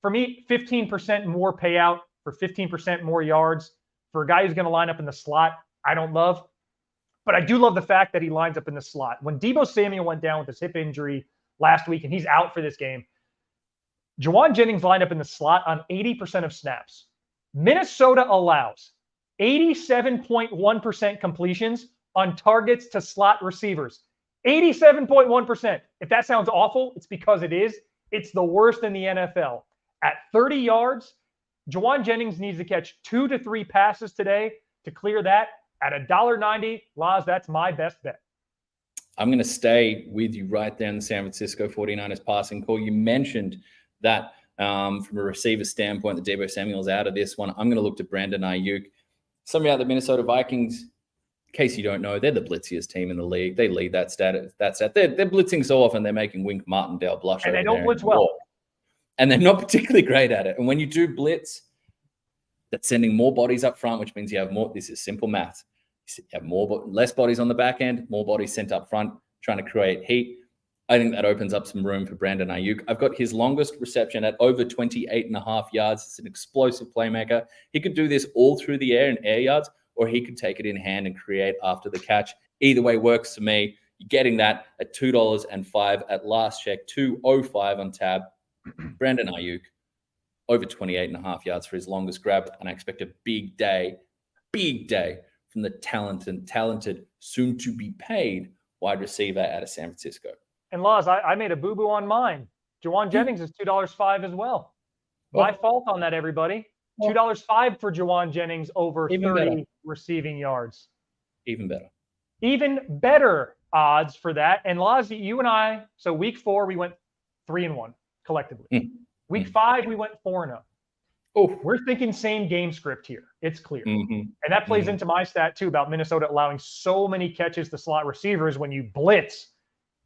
For me, 15% more payout for 15% more yards for a guy who's going to line up in the slot. I don't love, but I do love the fact that he lines up in the slot. When Deebo Samuel went down with his hip injury last week and he's out for this game, Jauan Jennings lined up in the slot on 80% of snaps. Minnesota allows 87.1% completions on targets to slot receivers. 87.1%. If that sounds awful, it's because it is. It's the worst in the NFL. At 30 yards, Jauan Jennings needs to catch 2 to 3 passes today to clear that. At $1.90, Laz, that's my best bet. I'm going to stay with you right there in the San Francisco 49ers passing call. You mentioned that from a receiver standpoint, the Deebo Samuel's out of this one. I'm going to look to Brandon Ayuk. Somebody out the Minnesota Vikings, in case you don't know, they're the blitziest team in the league. They lead that stat. They're blitzing so often, they're making Wink Martindale blush. And they don't blitz well. And they're not particularly great at it. And when you do blitz, that's sending more bodies up front, which means you have more. This is simple math. You have less bodies on the back end, more bodies sent up front, trying to create heat. I think that opens up some room for Brandon Ayuk. I've got his longest reception at over 28.5 yards. It's an explosive playmaker. He could do this all through the air in air yards, or he could take it in hand and create after the catch. Either way works for me. You're getting that at $2.05 at last check, $2.05 on tab. Brandon Ayuk, over 28.5 yards for his longest grab, and I expect a big day from the talented, soon-to-be-paid wide receiver out of San Francisco. And Laz, I made a boo-boo on mine. Jauan Jennings is $2.05 as well. My fault on that, everybody. $2.05 for Jauan Jennings over 30 receiving yards. Even better. Even better odds for that. And Laz, you and I, so week 4, we went 3-1 collectively. Week 5, we went 4-0. Oh, we're thinking same game script here. It's clear. And that plays into my stat, too, about Minnesota allowing so many catches to slot receivers when you blitz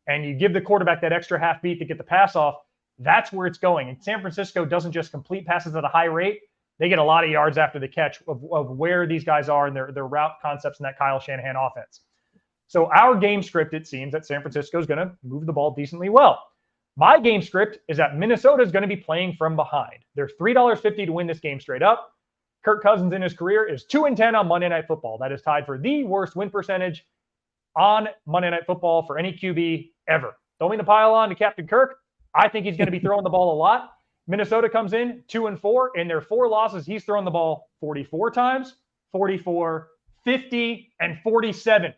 and you give the quarterback that extra half beat to get the pass off. That's where it's going. And San Francisco doesn't just complete passes at a high rate. They get a lot of yards after the catch of where these guys are and their route concepts in that Kyle Shanahan offense. So our game script, it seems that San Francisco is going to move the ball decently well. My game script is that Minnesota is going to be playing from behind. They're $3.50 to win this game straight up. Kirk Cousins in his career is 2-10 on Monday Night Football. That is tied for the worst win percentage on Monday Night Football for any QB ever. Don't mean to pile on to Captain Kirk. I think he's going to be throwing the ball a lot. Minnesota comes in 2-4. In their 4 losses, he's thrown the ball 44 times, 44, 50, and 47.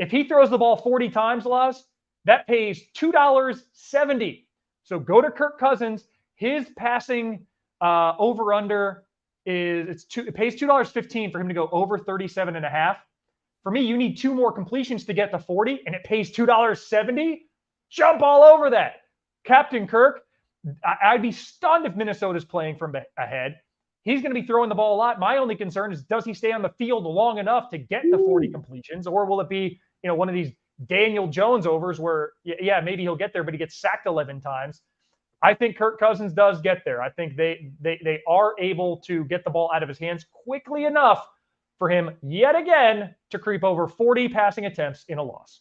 If he throws the ball 40 times, Laz, that pays $2.70. So go to Kirk Cousins. His passing over-under it pays $2.15 for him to go over 37.5. For me, you need 2 more completions to get to 40, and it pays $2.70. Jump all over that. Captain Kirk, I'd be stunned if Minnesota's playing from ahead. He's going to be throwing the ball a lot. My only concern is, does he stay on the field long enough to get the 40 completions, or will it be, one of these Daniel Jones overs where, maybe he'll get there, but he gets sacked 11 times. I think Kirk Cousins does get there. I think they are able to get the ball out of his hands quickly enough for him yet again to creep over 40 passing attempts in a loss.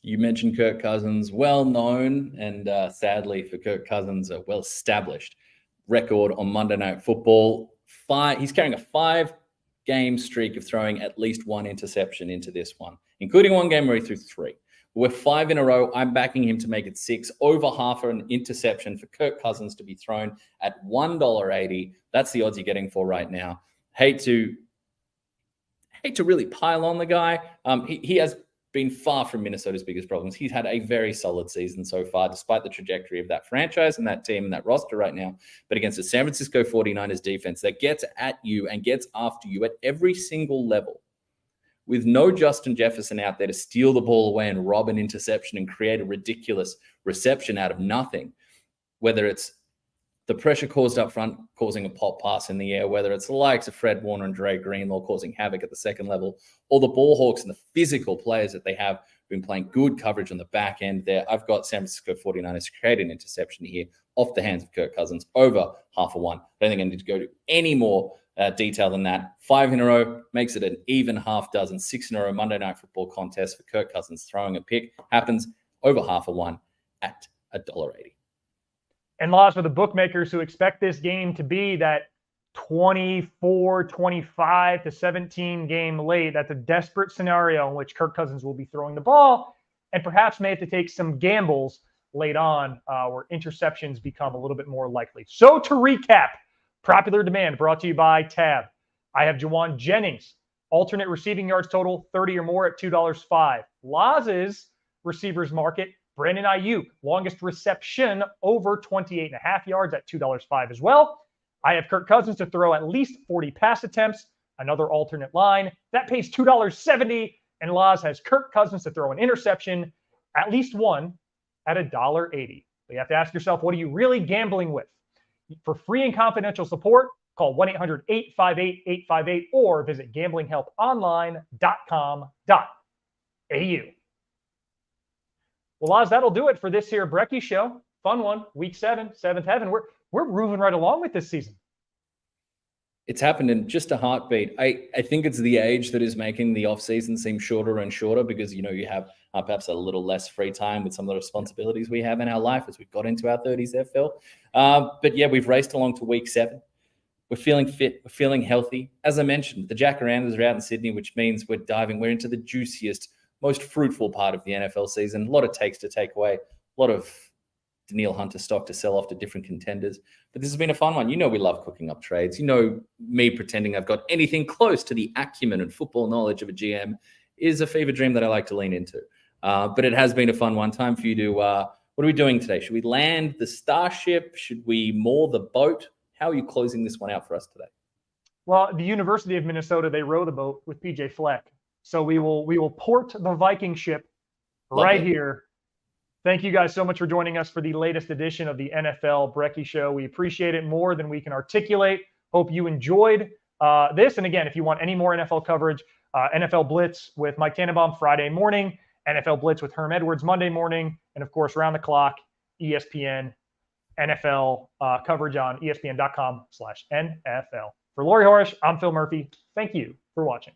You mentioned Kirk Cousins, well-known, and sadly for Kirk Cousins, a well-established record on Monday Night Football. He's carrying a 5-game streak of throwing at least 1 interception into this one, including one game where he threw 3. We're 5 in a row. I'm backing him to make it 6. Over half an interception for Kirk Cousins to be thrown at $1.80. That's the odds you're getting for right now. Hate to really pile on the guy. He has been far from Minnesota's biggest problems. He's had a very solid season so far, despite the trajectory of that franchise and that team and that roster right now. But against the San Francisco 49ers defense that gets at you and gets after you at every single level, with no Justin Jefferson out there to steal the ball away and rob an interception and create a ridiculous reception out of nothing, whether it's the pressure caused up front, causing a pop pass in the air, whether it's the likes of Fred Warner and Dre Greenlaw causing havoc at the second level, or the ball hawks and the physical players that they have been playing good coverage on the back end there. I've got San Francisco 49ers create an interception here off the hands of Kirk Cousins over 0.5. I don't think I need to go to any more detail than that. 5 in a row makes it an even half dozen. 6 in a row Monday Night Football contest for Kirk Cousins throwing a pick happens over 0.5 at $1.80. And Laws, for the bookmakers who expect this game to be that 24, 25 to 17 game late, that's a desperate scenario in which Kirk Cousins will be throwing the ball and perhaps may have to take some gambles late on where interceptions become a little bit more likely. So to recap, popular demand brought to you by Tab. I have Jawan Jennings, alternate receiving yards total 30 or more at $2.05. Laws's receivers market, Brandon Ayuk, longest reception over 28.5 yards at $2.05 as well. I have Kirk Cousins to throw at least 40 pass attempts, another alternate line. That pays $2.70. And Laws has Kirk Cousins to throw an interception, at least one, at $1.80. But you have to ask yourself, what are you really gambling with? For free and confidential support, call 1-800-858-858 or visit gamblinghelponline.com.au. Well, Oz, that'll do it for this here Brekkie show. Fun one, week 7, 7th heaven. We're moving right along with this season. It's happened in just a heartbeat. I think it's the age that is making the offseason seem shorter and shorter because, you have perhaps a little less free time with some of the responsibilities we have in our life as we've got into our 30s there, Phil. But yeah, we've raced along to week 7. We're feeling fit. We're feeling healthy. As I mentioned, the Jacarandas are out in Sydney, which means we're into the juiciest, most fruitful part of the NFL season. A lot of takes to take away, a lot of Danielle Hunter stock to sell off to different contenders. But this has been a fun one. We love cooking up trades. Me pretending I've got anything close to the acumen and football knowledge of a GM is a fever dream that I like to lean into. But it has been a fun one. Time for you to, what are we doing today? Should we land the starship? Should we moor the boat? How are you closing this one out for us today? Well, the University of Minnesota, they row the boat with PJ Fleck. So we will port the Viking ship right here. Thank you guys so much for joining us for the latest edition of the NFL Brekkie Show. We appreciate it more than we can articulate. Hope you enjoyed this. And again, if you want any more NFL coverage, NFL Blitz with Mike Tannenbaum Friday morning, NFL Blitz with Herm Edwards Monday morning, and of course, round the clock, ESPN NFL coverage on ESPN.com/NFL. For Laurie Horesh, I'm Phil Murphy. Thank you for watching.